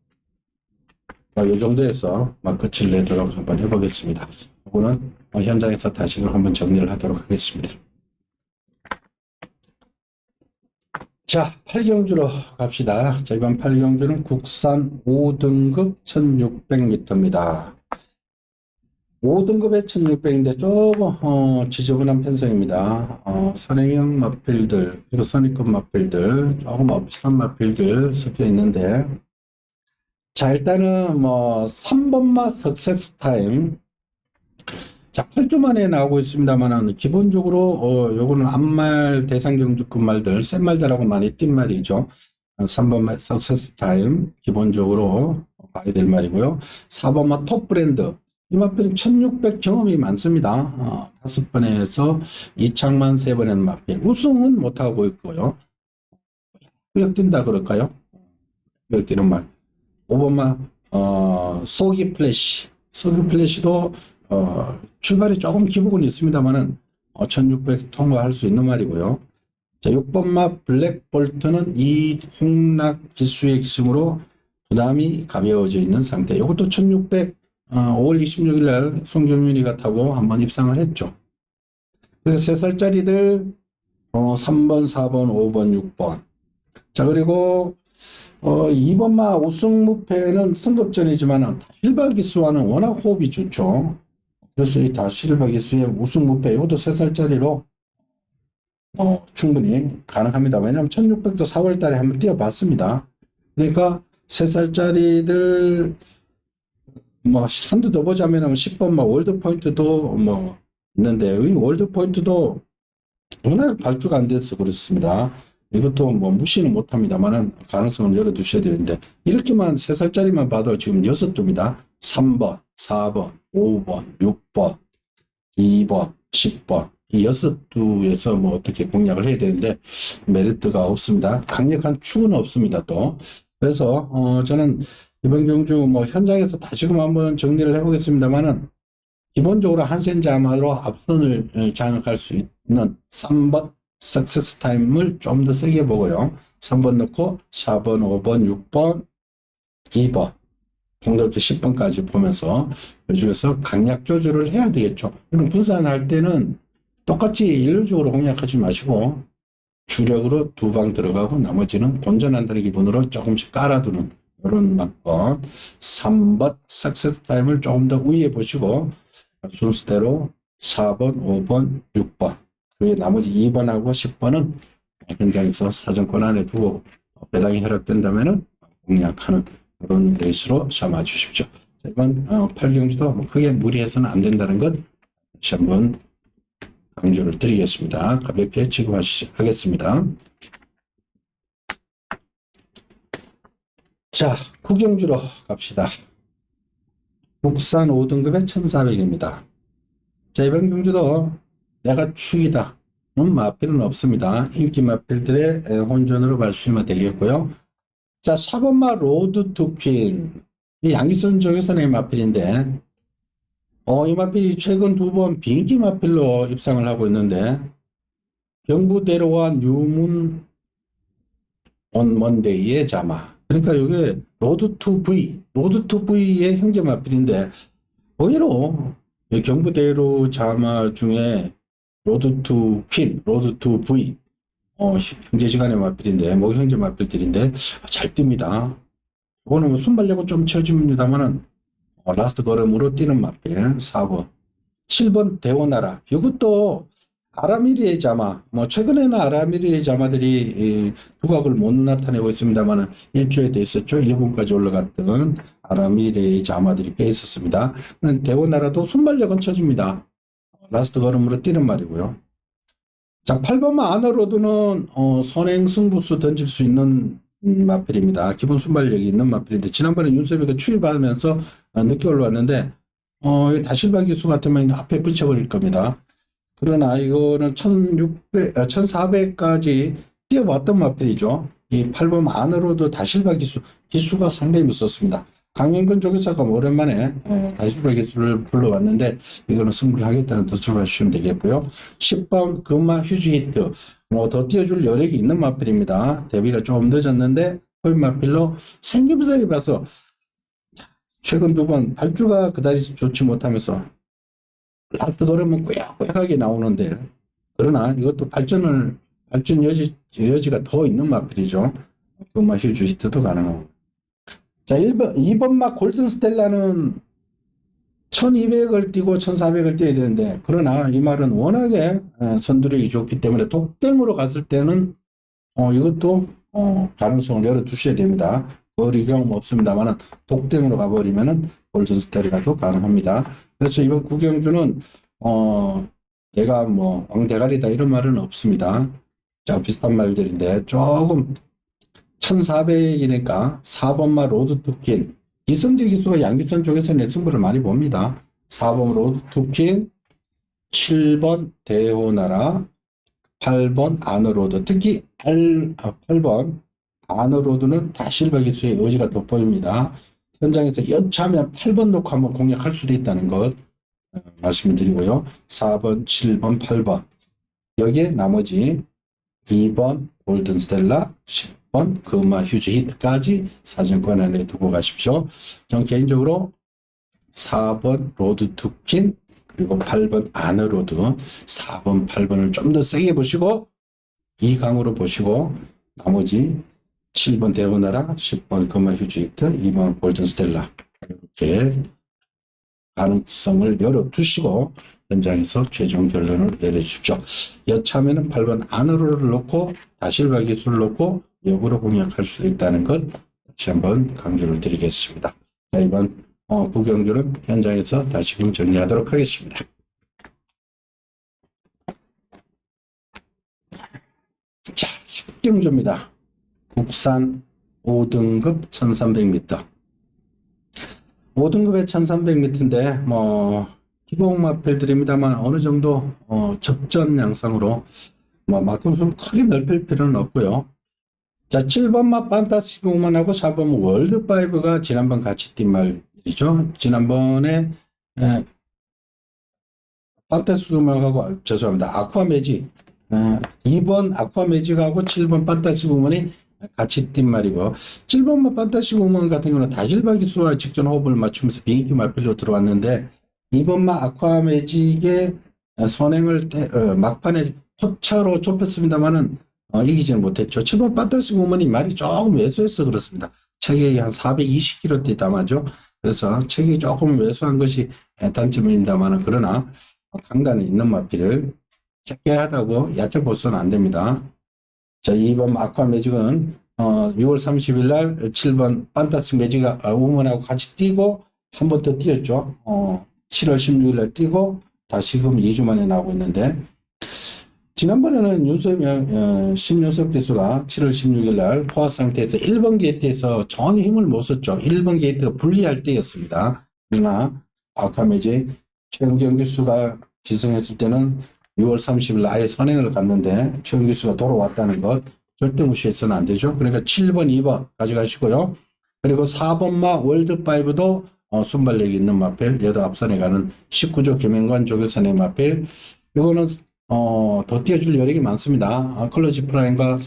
이 정도에서 끝을 내도록 한번 해보겠습니다. 이거는 현장에서 다시 한번 정리를 하도록 하겠습니다. 자, 8경주로 갑시다. 자, 이번 8경주는 국산 5등급 1600m입니다. 5등급에 1600인데 조금 지저분한 편성입니다. 선행형 마필들, 그리고 선입급 마필들, 조금 비슷한 마필들 섞여 있는데, 자, 일단은 3번마 석세스 타임. 자, 8주 만에 나오고 있습니다만은 기본적으로 요거는 앞말 대상 경주급 말들, 센 말들하고 많이 뛴 말이죠. 3번마 석세스 타임 기본적으로 봐야 될 말이고요. 4번마 톱 브랜드. 이 마필은 1600 경험이 많습니다. 5번에서 이창만 3번의 마필. 우승은 못하고 있고요. 꾸역 뛴다 그럴까요? 꾸역 뛰는 말. 5번만 소기 플래시. 소기 플래시도 출발이 조금 기복은 있습니다만은 1600 통과할 수 있는 말이고요. 자, 6번마 블랙볼트는 이 홍락 기수의 기승으로 부담이 가벼워져 있는 상태. 이것도 1600 5월 26일 날 송정윤이가 타고 한번 입상을 했죠. 그래서 3살짜리들 3번, 4번, 5번, 6번. 자, 그리고 2번마 우승 무패는 승급전이지만 다실바 기수와는 워낙 호흡이 좋죠. 그래서 이 다실바 기수의 우승 무패 이것도 3살짜리로 충분히 가능합니다. 왜냐하면 1600도 4월 달에 한번 뛰어봤습니다. 그러니까 3살짜리들 한두 더 보자면 10번마 월드 포인트도 있는데 이 월드 포인트도 워낙 발주가 안 돼서 그렇습니다. 이것도 뭐 무시는 못합니다만은 가능성을 열어두셔야 되는데 이렇게만 3살짜리만 봐도 지금 6두입니다. 3번, 4번, 5번, 6번, 2번, 10번 이 6두에서 뭐 어떻게 공략을 해야 되는데 메리트가 없습니다. 강력한 축은 없습니다. 또 그래서 저는 이번 경주 뭐 현장에서 다시금 한번 정리를 해보겠습니다만은 기본적으로 한센자마로 앞선을 장악할 수 있는 3번 석세스 타임을 좀 더 세게 보고요. 3번 넣고 4번, 5번, 6번, 2번 동그랗게 10번까지 보면서 그 중에서 강약 조절을 해야 되겠죠. 이런 분산할 때는 똑같이 일률적으로 공략하지 마시고 주력으로 2방 들어가고 나머지는 본전한다는 기분으로 조금씩 깔아두는 이런 막건 3번 석세스 타임을 조금 더 위에 보시고 순서대로 4번, 5번, 6번 그리고 나머지 2번하고 10번은 현장에서 사정권 안에 두고 배당이 허락된다면 공략하는 그런 레이스로 삼아 주십시오. 이번 8경주도 뭐 크게 무리해서는 안 된다는 것 다시 한번 강조를 드리겠습니다. 가볍게 취급하겠습니다. 자, 9경주로 갑시다. 국산 5등급의 1400입니다. 자, 이번 경주도 내가 축이다. 마필은 없습니다. 인기 마필들의 혼전으로 봐주시면 되겠고요. 자, 4번마 로드 투 퀸. 이 양기선 정유선의 마필인데, 이 마필이 최근 2번 비인기 마필로 입상을 하고 있는데, 경부대로와 뉴문 온 먼데이의 자마. 그러니까 이게 로드 투 V의 형제 마필인데, 의외로 경부대로 자마 중에 로드 투 퀸, 로드 투 V, 형제 시간의 마필인데, 뭐 형제 마필들인데, 잘 뜹니다. 이거는 뭐 순발력은 좀 쳐집니다만은, 라스트 걸음으로 뛰는 마필, 4번. 7번 대오나라. 이것도 아라미리의 자마, 뭐 최근에는 아라미리의 자마들이 두각을 못 나타내고 있습니다만은 일주에 돼 있었죠. 1군까지 올라갔던 아라미리의 자마들이 꽤 있었습니다. 대오나라도 순발력은 쳐집니다. 라스트 걸음으로 뛰는 말이고요. 자, 8번마 아너로드는 선행 승부수 던질 수 있는 마필입니다. 기본 순발력이 있는 마필인데 지난번에 윤섭이가 추입하면서 늦게 올라왔는데 다실바 기수 같으면 앞에 붙여버릴 겁니다. 그러나 이거는 1400까지 뛰어봤던 마필이죠. 이 8번 아너로드 다실바 기수가 상당히 무섭습니다. 강현근 조교사가 오랜만에 다시바 기술을 불러왔는데 이거는 승부를 하겠다는 뜻으로 봐주시면 되겠고요. 10번 금마 휴지 히트 뭐 더 띄워줄 여력이 있는 마필입니다. 데뷔가 좀 늦었는데 코인 마필로 생기부작이 봐서 최근 2번 발주가 그다지 좋지 못하면서 라스트 걸으면 꾸역꾸역하게 나오는데 그러나 이것도 발전 여지가 더 있는 마필이죠. 금마 휴지 히트도 가능하고. 자, 2번 막 골든 스텔라는 1200을 뛰고 1400을 뛰어야 되는데, 그러나 이 말은 워낙에 선두력이 좋기 때문에 독땡으로 갔을 때는, 이것도, 가능성을 열어두셔야 됩니다. 거리 경험 없습니다만은, 독땡으로 가버리면은 골든 스텔라도 가능합니다. 그래서 이번 구경주는, 내가 뭐, 왕대가리다 이런 말은 없습니다. 자, 비슷한 말들인데, 조금, 1400이니까 4번마 로드 투킨 이성재 기수가 양기선 쪽에서 내 승부를 많이 봅니다. 4번 로드 투킨 7번 대호나라 8번 아너로드 특히 8번 아너로드는 다실바 기수의 의지가 돋보입니다. 현장에서 여차하면 8번 놓고 한번 공략할 수도 있다는 것 말씀드리고요. 4번 7번 8번 여기에 나머지 2번 골든스텔라 10번 금마 휴지 히트까지 사정권 안에 두고 가십시오. 전 개인적으로 4번 로드 투킨 그리고 8번 아너로드 4번 8번을 좀 더 세게 보시고 2강으로 보시고 나머지 7번 대호나라 10번 금마 휴지 히트 2번 골든스텔라 이렇게 가능성을 열어두시고 현장에서 최종 결론을 내려주십시오. 여차하면 8번 아너로를 놓고 다실바 기술을 놓고 역으로 공략할 수 있다는 것 다시 한번 강조를 드리겠습니다. 자, 이번 구경주는 현장에서 다시금 정리하도록 하겠습니다. 합경조입니다. 국산 5등급 1300m. 5등급에 1300m인데, 기본 마필들입니다만, 어느 정도, 접전 양상으로, 만큼 크게 넓힐 필요는 없고요. 자, 7번 맛 판타스틱 우먼하고 4번 월드5가 지난번 같이 뛴 말이죠. 지난번에, 판타스틱 우먼하고, 죄송합니다. 아쿠아 매직. 2번 아쿠아 매직하고 7번 판타스틱 우먼이 같이 뛴 말이고, 7번 판타스틱 우먼 같은 경우는 다실바 기수와 직전 호흡을 맞추면서 비행기 말필로 들어왔는데, 2번 아쿠아 매직의 선행을 막판에 포차로 좁혔습니다만은 이기지는 못했죠. 7번 판타스틱 우먼이 말이 조금 왜소해서 그렇습니다. 체격이 한 420kg 담아죠. 그래서 체격이 조금 왜소한 것이 단점입니다만은, 그러나 강단이 있는 마필을 작게 하다고 얕게 보서는 안 됩니다. 자, 2번 아쿠아 매직은 6월 30일 날 7번 판타스틱 매직 우먼하고 같이 뛰고 한 번 더 뛰었죠. 7월 16일 날 뛰고 다시금 2주 만에 나오고 있는데, 지난번에는 신윤석 기수가 7월 16일 날 포화 상태에서 1번 게이트에서 전혀 힘을 못 썼죠. 1번 게이트가 불리할 때였습니다. 그러나 아쿠아 매직 최은경 기수가 기승했을 때는 6월 30일 날 아예 선행을 갔는데 최은경 기수가 돌아왔다는 것 절대 무시해서는 안 되죠. 그러니까 7번, 2번 가져가시고요. 그리고 4번마 월드5도 순발력이 있는 마필, 여도 앞선에 가는 19조 김행관 조교선의 마필, 이거는 더 띄워줄 여력이 많습니다. 클러지 프라임과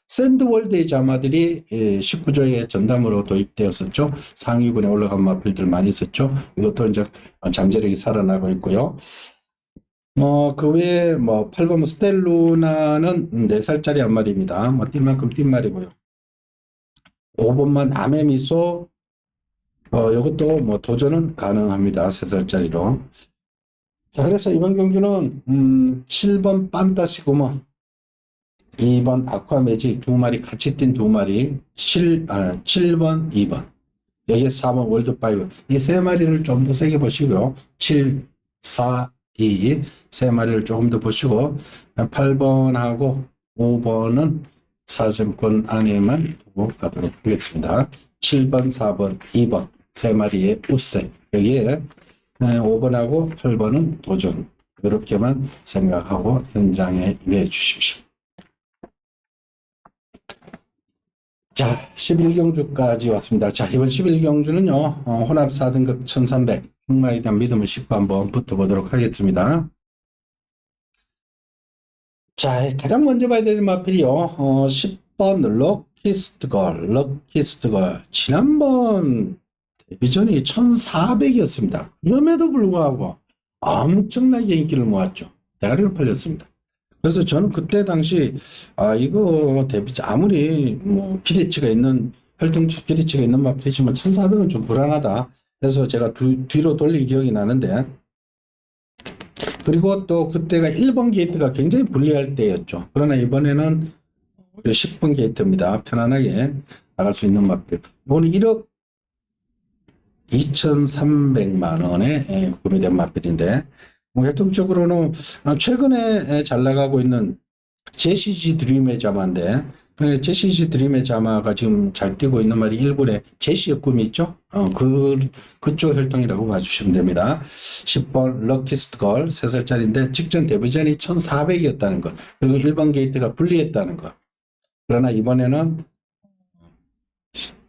샌드월드의 자마들이 19조의 전담으로 도입되었었죠. 상위군에 올라간 마필들 많이 있었죠. 이것도 이제 잠재력이 살아나고 있고요. 그 외에 8번 스텔루나는 4살짜리 한 마리입니다. 뛸 만큼 뛴 말이고요. 5번만 남의 미소, 이것도 도전은 가능합니다. 3살짜리로. 자, 그래서 이번 경주는 7번 판타스틱 우먼, 2번 아쿠아 매직 2마리 같이 뛴 2마리, 7번, 2번, 여기에 4번 월드5, 이 3마리를 좀 더 세게 보시고요. 7, 4, 2, 3마리를 조금 더 보시고 8번하고 5번은 4점권 안에만 두고 가도록 하겠습니다. 7번, 4번, 2번 3마리의 우세, 여기에 5번하고 8번은 도전, 이렇게만 생각하고 현장에 임해 주십시오. 자, 11경주까지 왔습니다. 자, 이번 11경주는요, 혼합 4등급 1300, 흑마에 대한 믿음을 싣고 한번 붙어보도록 하겠습니다. 자, 가장 먼저 봐야 될 마필이요, 10번 럭키스트걸. 지난번 데뷔전이 1400이었습니다. 그럼에도 불구하고 엄청나게 인기를 모았죠. 대가리를 팔렸습니다. 그래서 저는 그때 당시, 이거 데뷔전, 아무리 기대치가 있는, 혈등치 기대치가 있는 마필이지만 1400은 좀 불안하다. 그래서 제가 뒤로 돌린 기억이 나는데, 그리고 또 그때가 1번 게이트가 굉장히 불리할 때였죠. 그러나 이번에는 10번 게이트입니다. 편안하게 나갈 수 있는 마필. 이거는 1억 2,300만 원에 구매된 마필인데, 혈통적으로는 최근에 잘 나가고 있는 제시지 드림의 자마인데, 제시지 드림의 자마가 지금 잘 뛰고 있는 말이 1군에 제시의 꿈이 있죠. 그쪽 혈통이라고 봐주시면 됩니다. 10번 럭키스트걸 3살짜리인데 직전 데뷔전이 1400이었다는 것, 그리고 1번 게이트가 불리했다는 것. 그러나 이번에는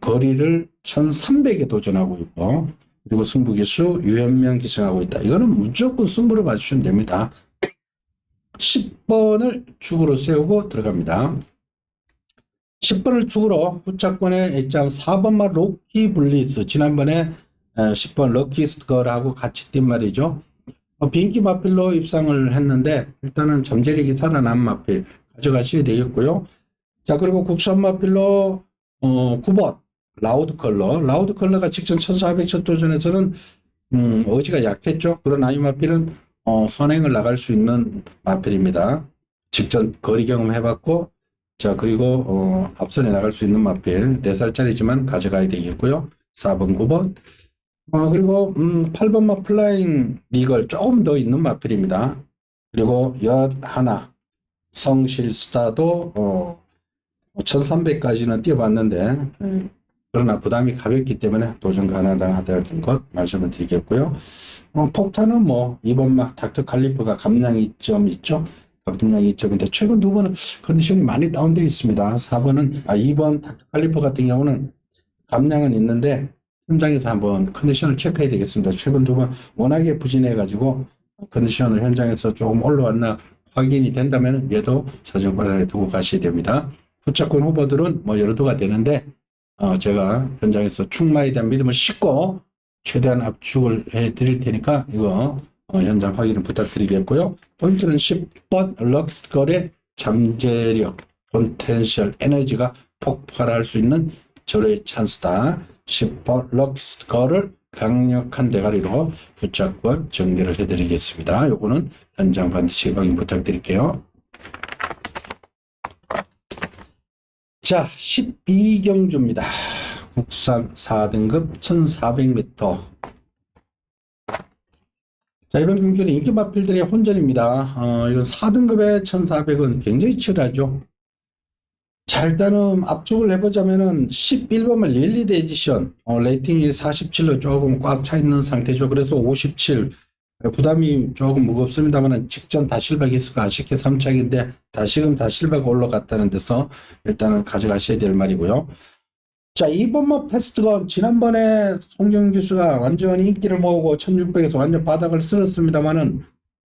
거리를 1300에 도전하고 있고, 그리고 승부기수 유현명 기승하고 있다. 이거는 무조건 승부로 봐주시면 됩니다. 10번을 축으로 세우고 들어갑니다. 10번을 축으로 후차권에 있장 4번만 로키 블리스, 지난번에 10번 럭키스트걸하고 같이 뛴 말이죠. 비인기 마필로 입상을 했는데 일단은 잠재력이 살아난 마필 가져가셔야 되겠고요. 자, 그리고 국산 마필로 9번 라우드 컬러가 직전 1400 첫 도전에서는 의지가 약했죠. 그러나 이 마필은 선행을 나갈 수 있는 마필입니다. 직전 거리 경험 해봤고, 자, 그리고 앞선에 나갈 수 있는 마필 4살짜리지만 가져가야 되겠고요. 4번, 9번. 그리고 8번마 플라잉 리걸 조금 더 있는 마필입니다. 그리고 엿 하나 성실스타도 1300까지는 뛰어봤는데 그러나 부담이 가볍기 때문에 도전 가능하다는 것 말씀을 드리겠고요. 폭탄은 뭐 이번 막 닥터 칼리퍼가 감량 이점 있죠. 감량 이점인데 최근 두 번은 컨디션이 많이 다운되어 있습니다. 2번 닥터 칼리퍼 같은 경우는 감량은 있는데 현장에서 한번 컨디션을 체크해야 되겠습니다. 최근 두 번 워낙에 부진해 가지고 컨디션을 현장에서 조금 올라왔나 확인이 된다면 얘도 사정거래에 두고 가셔야 됩니다. 후차권 후보들은 뭐 여러 도가 되는데 제가 현장에서 충마에 대한 믿음을 싣고 최대한 압축을 해 드릴 테니까 이거 현장 확인을 부탁드리겠고요. 포인트는 10번 럭스걸의 잠재력, 포텐셜, 에너지가 폭발할 수 있는 절호의 찬스다. 10번 럭스걸을 강력한 대가리로 붙잡고 정리를 해드리겠습니다. 요거는 현장 반드시 확인 부탁드릴게요. 자, 12경주입니다. 국산 4등급 1400m. 자, 이번 경주는 인기 마필들의 혼전입니다. 이건 4등급의 1400은 굉장히 치열하죠. 자, 일단은 압축을 해보자면은 11번은 릴리드 에디션, 레이팅이 47로 조금 꽉 차 있는 상태죠. 그래서 57. 부담이 조금 무겁습니다만 직전 다실박이스가 아쉽게 3착인데 다시금 다실박 올라갔다는 데서 일단은 가져가셔야 될 말이고요. 자, 2번마 패스트건 지난번에 송경규수가 완전히 인기를 모으고 1600에서 완전 바닥을 쓸었습니다만은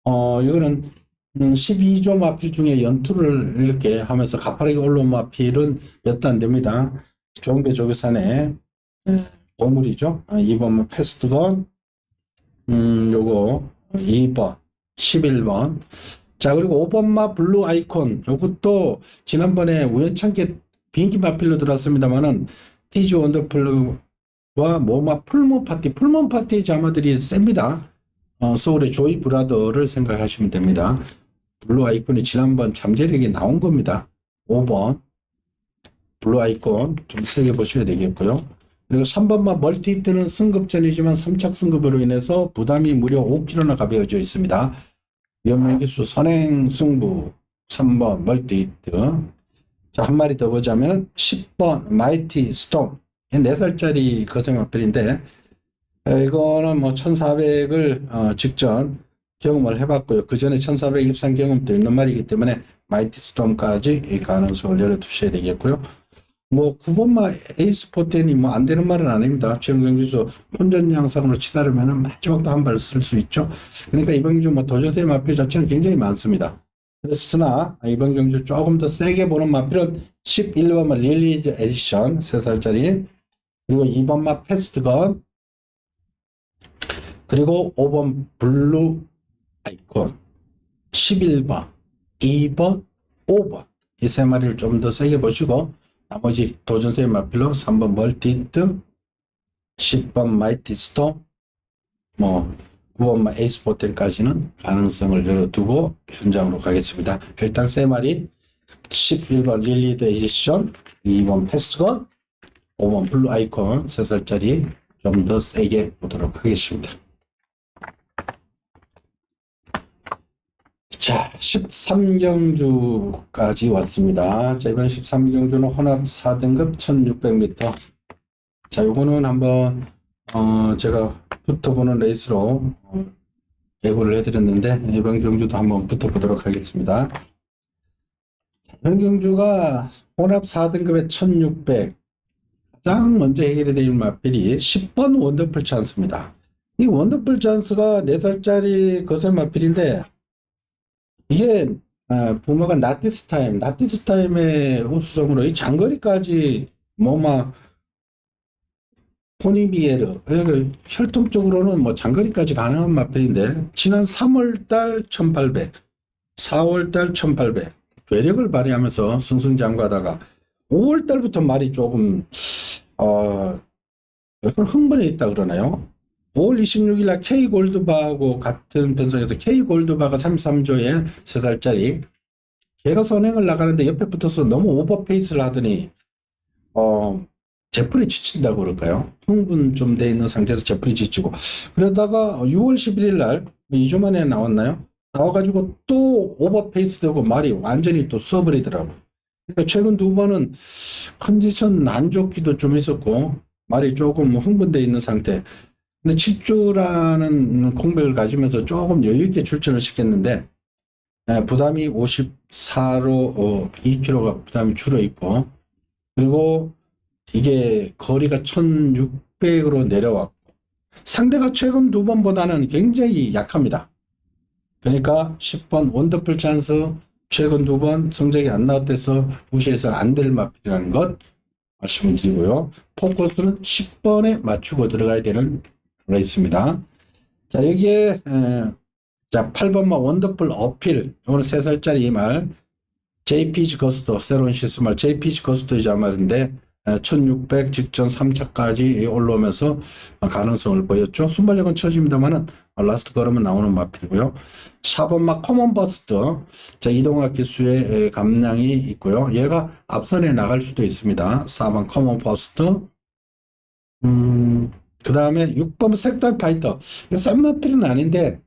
이거는 12조 마필 중에 연투를 이렇게 하면서 가파르게 올라온 마필은 몇 도 안 됩니다. 종배 조교산의 보물이죠. 2번마 패스트건 요거 2번 11번. 자, 그리고 5번마 블루 아이콘 요것도 지난번에 우연찮게 비인기 마필로 들어왔습니다만은 티즈 원더풀과 모마 풀문 파티 자마들이 셉니다. 소울의 조이 브라더를 생각하시면 됩니다. 블루 아이콘이 지난번 잠재력이 나온 겁니다. 5번 블루 아이콘 좀 세게 보셔야 되겠고요. 그리고 3번만 멀티히트는 승급전이지만 3착 승급으로 인해서 부담이 무려 5kg나 가벼워져 있습니다. 위험연기수 선행 승부 3번 멀티히트. 자, 한 마리 더 보자면 10번 마이티 스톰. 4살짜리 거생 마필인데 이거는 뭐 1400을 직전 경험을 해봤고요. 그 전에 1400 입상 경험도 있는 말이기 때문에 마이티 스톰까지 이 가능성을 열어두셔야 되겠고요. 뭐 9번마 에이스 포텐이 뭐 안 되는 말은 아닙니다. 최영경주수 혼전 양상으로 치다르면은 마지막도 한 발 쓸 수 있죠. 그러니까 이번 경주 뭐 도전세의 마필 자체는 굉장히 많습니다. 그렇으나 이번 경주 조금 더 세게 보는 마필은 11번마 릴리즈 에디션 3살짜리, 그리고 2번마 패스트건, 그리고 5번 블루 아이콘, 11번, 2번, 5번 이 세 마리를 좀 더 세게 보시고 나머지 도전세의 마필로 3번 멀티히트, 10번 마이티 스톰, 뭐 9번 에이스 포텐까지는 가능성을 열어두고 현장으로 가겠습니다. 일단 세 마리 11번 릴리드 에디션, 2번 패스트건, 5번 블루 아이콘 3살짜리 좀 더 세게 보도록 하겠습니다. 자, 13경주까지 왔습니다. 자, 이번 13경주는 혼합 4등급 1600m. 자, 요거는 한번 제가 붙어보는 레이스로 예고를 해드렸는데 이번 경주도 한번 붙어보도록 하겠습니다. 이번 경주가 혼합 4등급의 1600. 가장 먼저 해결해야 될 마필이 10번 원더풀 찬스입니다. 이 원더풀 찬스가 4살짜리 거세 마필인데 이게 부모가 나티스 타임의 우수성으로 이 장거리까지 뭐막 포니비에르 혈통적으로는 뭐 장거리까지 가능한 마필인데 지난 3월달 1800, 4월달 1800 괴력을 발휘하면서 승승장구하다가 5월달부터 말이 조금 약간 흥분해 있다 그러나요? 5월 26일 날 K 골드바하고 같은 편성에서 K 골드바가 33조에 3살짜리 걔가 선행을 나가는데 옆에 붙어서 너무 오버페이스를 하더니 제풀이 지친다고 그럴까요? 흥분 좀 돼 있는 상태에서 제풀이 지치고 그러다가 6월 11일 날 2주 만에 나왔나요? 나와가지고 또 오버페이스 되고 말이 완전히 또 써버리더라고. 그러니까 최근 두 번은 컨디션 안 좋기도 좀 있었고, 말이 조금 흥분되어 있는 상태. 근데 7주라는 공백을 가지면서 조금 여유 있게 출전을 시켰는데, 부담이 54로 2kg가 부담이 줄어 있고, 그리고 이게 거리가 1600으로 내려왔고, 상대가 최근 두 번보다는 굉장히 약합니다. 그러니까 10번 원더풀 찬스, 최근 두 번 성적이 안 나왔대서 무시해서는 안 될 마필이라는 것 말씀을 드리고요. 포커스는 10번에 맞추고 들어가야 되는 레이스입니다. 자, 여기에 자 8번마 원더풀 어필, 이거는 3살짜리 말, JPG 거스터, 새로운 시스말 JPG 거스터이자 말인데 1600 직전 3차까지 올라오면서 가능성을 보였죠. 순발력은 처집니다만은 라스트 걸으면 나오는 마필이고요. 4번마 커먼 버스트, 자 이동학 기수의 감량이 있고요. 얘가 앞선에 나갈 수도 있습니다. 4번 커먼 버스트. 그 다음에 6번 섹터 파이터. 싼 마필은 아닌데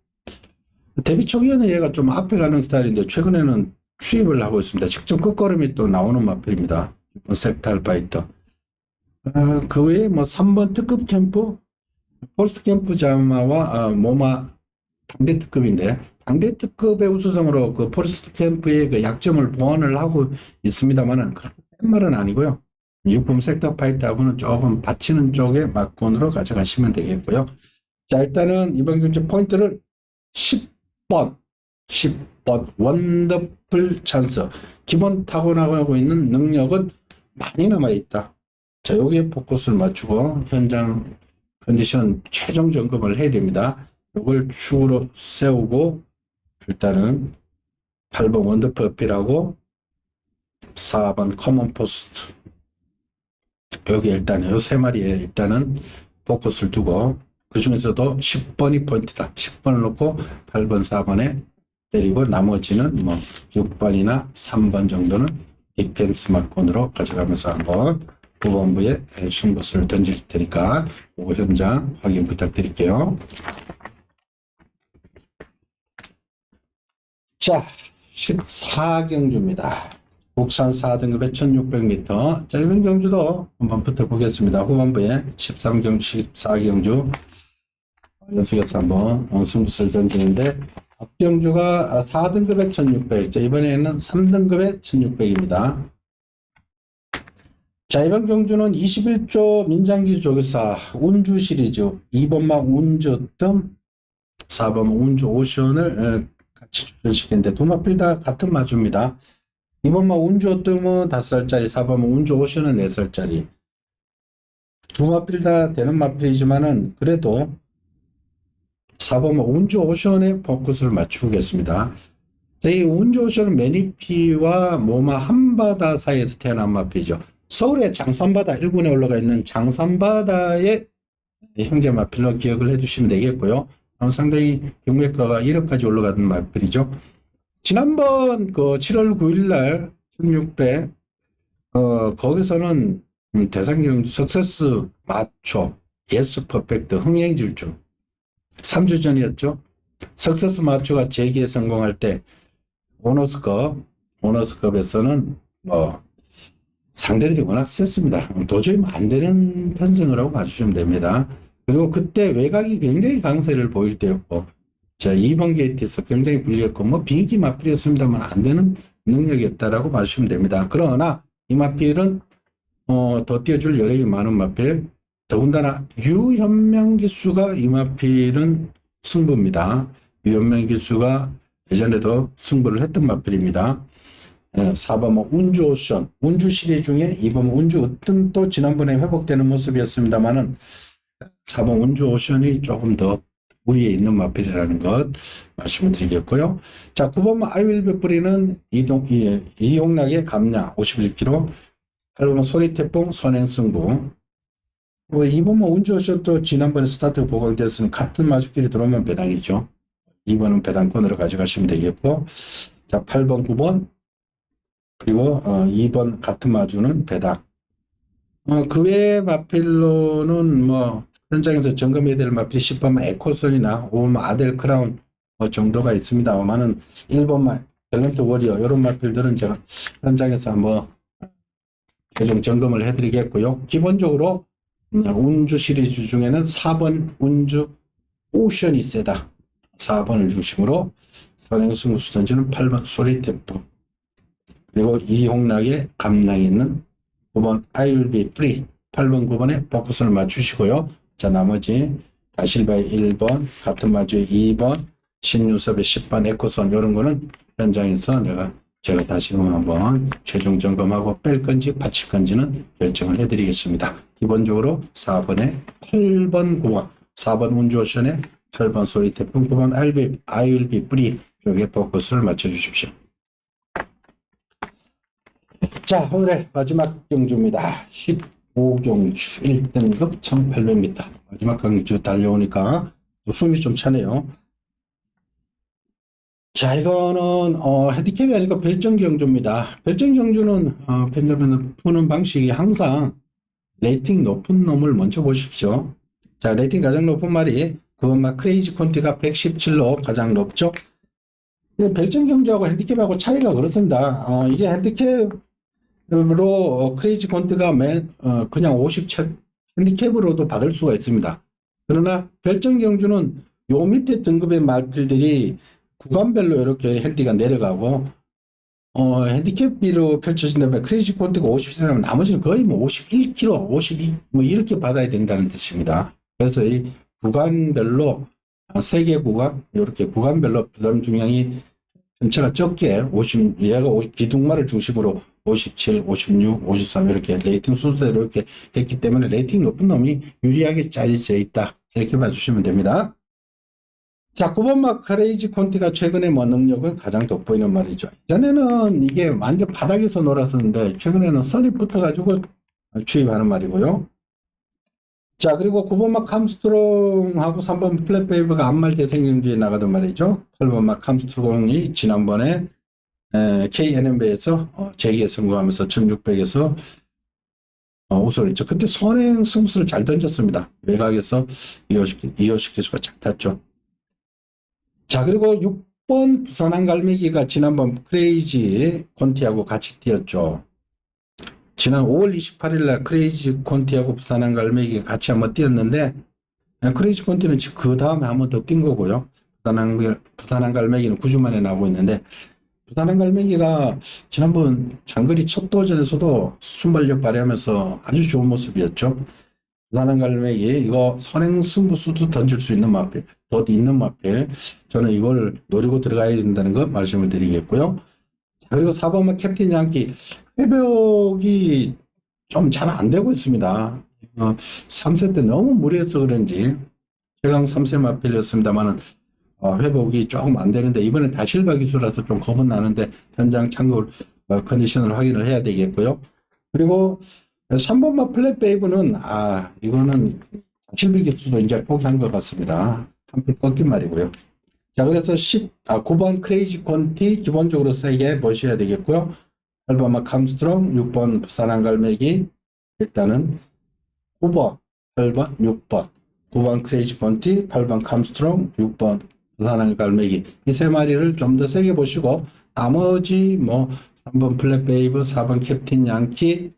데뷔 초기에는 얘가 좀 앞에 가는 스타일인데 최근에는 추입을 하고 있습니다. 직접 끝걸음이 또 나오는 마필입니다. 6번 섹탈 파이터. 그 외에 뭐 3번 특급 캠프, 포스트 캠프 자마와 모마 당대 특급인데, 당대 특급의 우수성으로 그 포스트 캠프의 그 약점을 보완을 하고 있습니다만은 그렇게 센 말은 아니고요. 6번 섹터 파이터하고는 조금 받치는 쪽의 막권으로 가져가시면 되겠고요. 자, 일단은 이번 경기 포인트를 10번 원더풀 찬스. 기본 타고나가고 있는 능력은 많이 남아있다. 자, 여기에 포커스를 맞추고 현장 컨디션 최종 점검을 해야 됩니다. 이걸 축으로 세우고 일단은 8번 원더풀 어필하고 4번 커먼 포스트, 여기 일단 이 세 마리에 일단은 포커스를 두고 그 중에서도 10번이 포인트다. 10번을 놓고 8번, 4번에 때리고 나머지는 뭐 6번이나 3번 정도는 디펜스 막권으로 가져가면서 한번 후반부에 승부수를 던질 테니까 그 현장 확인 부탁드릴게요. 자, 14경주입니다. 국산 4등급에 1600m. 자, 이번 경주도 한번 붙어보겠습니다. 후반부에 13경주, 14경주 연속해서 한번 승부수를 던지는데 앞경주가 4등급에 1600. 자, 이번에는 3등급에 1600입니다. 자, 이번 경주는 21조 민장기 조교사 운주 시리즈 2번마 운주 뜸, 4번 운주 오션을 같이 출전시켰는데 두 마필 다 같은 마주입니다. 2번마 운주 뜸은 5살짜리, 4번마 운주 오션은 4살짜리. 두 마필 다 되는 마필이지만은 그래도 4번마 운주 오션에 포커스를 맞추겠습니다. 이 운주 오션은 매니피와 모마 한바다 사이에서 태어난 마필이죠. 서울의 장산바다 1군에 올라가 있는 장산바다의 형제 마필로 기억을 해주시면 되겠고요. 상당히 경매가가 1억까지 올라가는 마필이죠. 지난번 그 7월 9일날 1600 거기서는 대상경주 석세스 마초 예스 퍼펙트 흥행질주 3주 전이었죠. 석세스 마초가 재기에 성공할 때 오너스컵에서는 상대들이 워낙 셌습니다. 도저히 안 되는 편승이라고 봐주시면 됩니다. 그리고 그때 외곽이 굉장히 강세를 보일 때였고, 자, 2번 게이트에서 굉장히 불리했고, 비인기 마필이었습니다만 안 되는 능력이었다라고 봐주시면 됩니다. 그러나 이 마필은 더 뛰어줄 여력이 많은 마필, 더군다나 유현명 기수가 이 마필은 승부입니다. 유현명 기수가 예전에도 승부를 했던 마필입니다. 4번 운주 오션, 운주 시리즈 중에 2번 운주 으뜸도 지난번에 회복되는 모습이었습니다만은 4번 운주 오션이 조금 더 우위에 있는 마필이라는 것 말씀을 드리겠고요. 자, 9번 아이윌베 뿌리는 이용락의 감량 51kg, 8번 소리태풍 선행승부. 2번 운주 오션도 지난번에 스타트 보강되었으니 같은 마주끼리 들어오면 배당이죠. 2번은 배당권으로 가져가시면 되겠고, 자, 8번, 9번 그리고 2번 같은 마주는 배당. 그 외의 마필로는 현장에서 점검해야 될 마필 10번 에코선이나 5번 아델 크라운 정도가 있습니다만은 1번 탤런트 워리어 이런 마필들은 제가 현장에서 한번 최종 점검을 해드리겠고요. 기본적으로 운주 시리즈 중에는 4번 운주 오션이 세다. 4번을 중심으로 선행승부수 던지는 8번 소리템포, 그리고 이홍락의 감량이 있는 9번 I will be free, 8번 9번에 포커스를 맞추시고요. 자, 나머지 다실바의 1번, 같은 마주의 2번, 신유섭의 10번 에코선 이런 거는 현장에서 제가 다시금 한번 최종 점검하고 뺄 건지 받칠 건지는 결정을 해드리겠습니다. 기본적으로 4번에 8번 9번, 4번 운주오션에 8번 소리태풍, 9번 I will be free 쪽에 포커스를 맞춰주십시오. 자, 오늘의 마지막 경주입니다. 15경주 1등급 1800m. 마지막 경주 달려오니까 숨이 좀 차네요. 자, 이거는 핸디캡이 아니고 별정 경주입니다. 별정 경주는 펜저맨을 푸는 방식이 항상 레이팅 높은 놈을 먼저 보십시오. 자, 레이팅 가장 높은 말이 그건 막 크레이지 콘티가 117로 가장 높죠. 별정 경주하고 핸디캡하고 차이가 그렇습니다. 이게 핸디캡으로 크레이지 콘티가 그냥 57 핸디캡으로도 받을 수가 있습니다. 그러나 별정 경주는 요 밑에 등급의 말필들이 구간별로 이렇게 핸디가 내려가고 핸디캡비로 펼쳐진다면 크레이지 콘티가 57이라면 나머지는 거의 뭐 51kg, 52 뭐 이렇게 받아야 된다는 뜻입니다. 그래서 이 구간별로 3개 구간 이렇게 구간별로 부담 중량이 전체가 적게 얘가 기둥말을 중심으로 57, 56, 53 이렇게 레이팅 순서대로 이렇게 했기 때문에 레이팅 높은 놈이 유리하게 짜여져 있다 이렇게 봐주시면 됩니다. 자, 9번 막 크레이지 콘티가 최근에 뭐 능력은 가장 돋보이는 말이죠. 전에는 이게 완전 바닥에서 놀았었는데 최근에는 선이 붙어가지고 주입하는 말이고요. 자, 그리고 9번 막 함스트롱하고 3번 플랫베이브가 안말 대생경주에 나가던 말이죠. 8번 막 함스트롱이 지난번에 KNMB에서 재기에 성공하면서 1600에서 우승을 했죠. 그때 선행 승부수를 잘 던졌습니다. 외곽에서 이호식 기수가 잘 탔죠. 자, 그리고 6번 부산항 갈매기가 지난번 크레이지 콘티하고 같이 뛰었죠. 지난 5월 28일 날 크레이지 콘티하고 부산항 갈매기가 같이 한번 뛰었는데 크레이지 콘티는 그 다음에 한번 더 뛴 거고요. 부산항 갈매기는 9주 만에 나오고 있는데 부산항 갈매기가 지난번 장거리 첫 도전에서도 순발력 발휘하면서 아주 좋은 모습이었죠. 부산항 갈매기 이거 선행 승부수도 던질 수 있는 마필, 더 있는 마필. 저는 이걸 노리고 들어가야 된다는 거 말씀을 드리겠고요. 그리고 4번은 캡틴 양키 회복이 좀 잘 안 되고 있습니다. 3세 때 너무 무리해서 그런지 최강 3세 마필이었습니다만은 회복이 조금 안 되는데 이번엔 다실바 기수라서 좀 겁은 나는데 현장 참고 컨디션을 확인을 해야 되겠고요. 그리고 3번마 플랫베이브는 이거는 실비 기수도 이제 포기한 것 같습니다. 한풀 꺾인 말이고요. 자, 그래서 9번 크레이지 콘티 기본적으로 세게 보셔야 되겠고요. 8번 막 함스트롱, 6번 부산항 갈매기, 일단은 9번, 8번, 6번, 9번 크레이지 콘티, 8번 함스트롱, 6번 부산항 갈매기 이 세 마리를 좀 더 세게 보시고 나머지 뭐 3번 플랫베이브, 4번 캡틴 양키,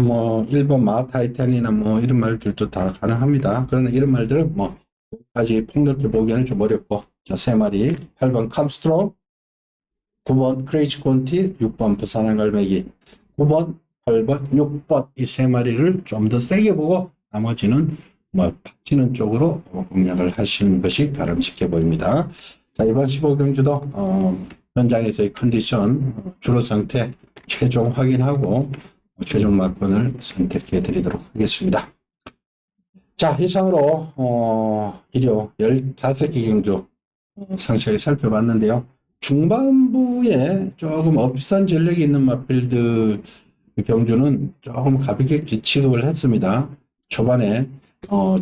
뭐 1번 마타이탄이나 뭐 이런 말들도 다 가능합니다. 그러나 이런 말들은 뭐 여기까지 폭넓게 보기에는 좀 어렵고 자, 세 마리 8번 캄스트롱, 9번 크레이지 콘티, 6번 부산항 갈매기, 9번, 8번, 6번 이 세 마리를 좀 더 세게 보고 나머지는 뭐 받치는 쪽으로 공략을 하시는 것이 바람직해 보입니다. 자, 이번 15경주도 현장에서의 컨디션 주로 상태 최종 확인하고 최종 막권을 선택해 드리도록 하겠습니다. 자, 이상으로 일요 15개 경주 상세하게 살펴봤는데요. 중반부에 조금 업산 전력이 있는 마필드 경주는 조금 가볍게 취급을 했습니다. 초반에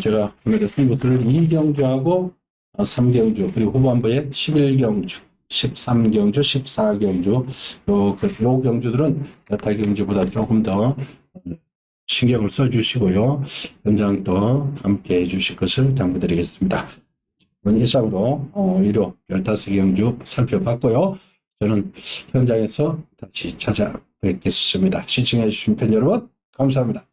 제가 오늘의 승부수를 2경주하고 3경주 그리고 후반부에 11경주 13경주, 14경주 요 경주들은 여타 경주보다 조금 더 신경을 써주시고요. 현장도 함께 해주실 것을 당부드리겠습니다. 이상으로 1호 15경주 살펴봤고요. 저는 현장에서 다시 찾아뵙겠습니다. 시청해주신 팬 여러분 감사합니다.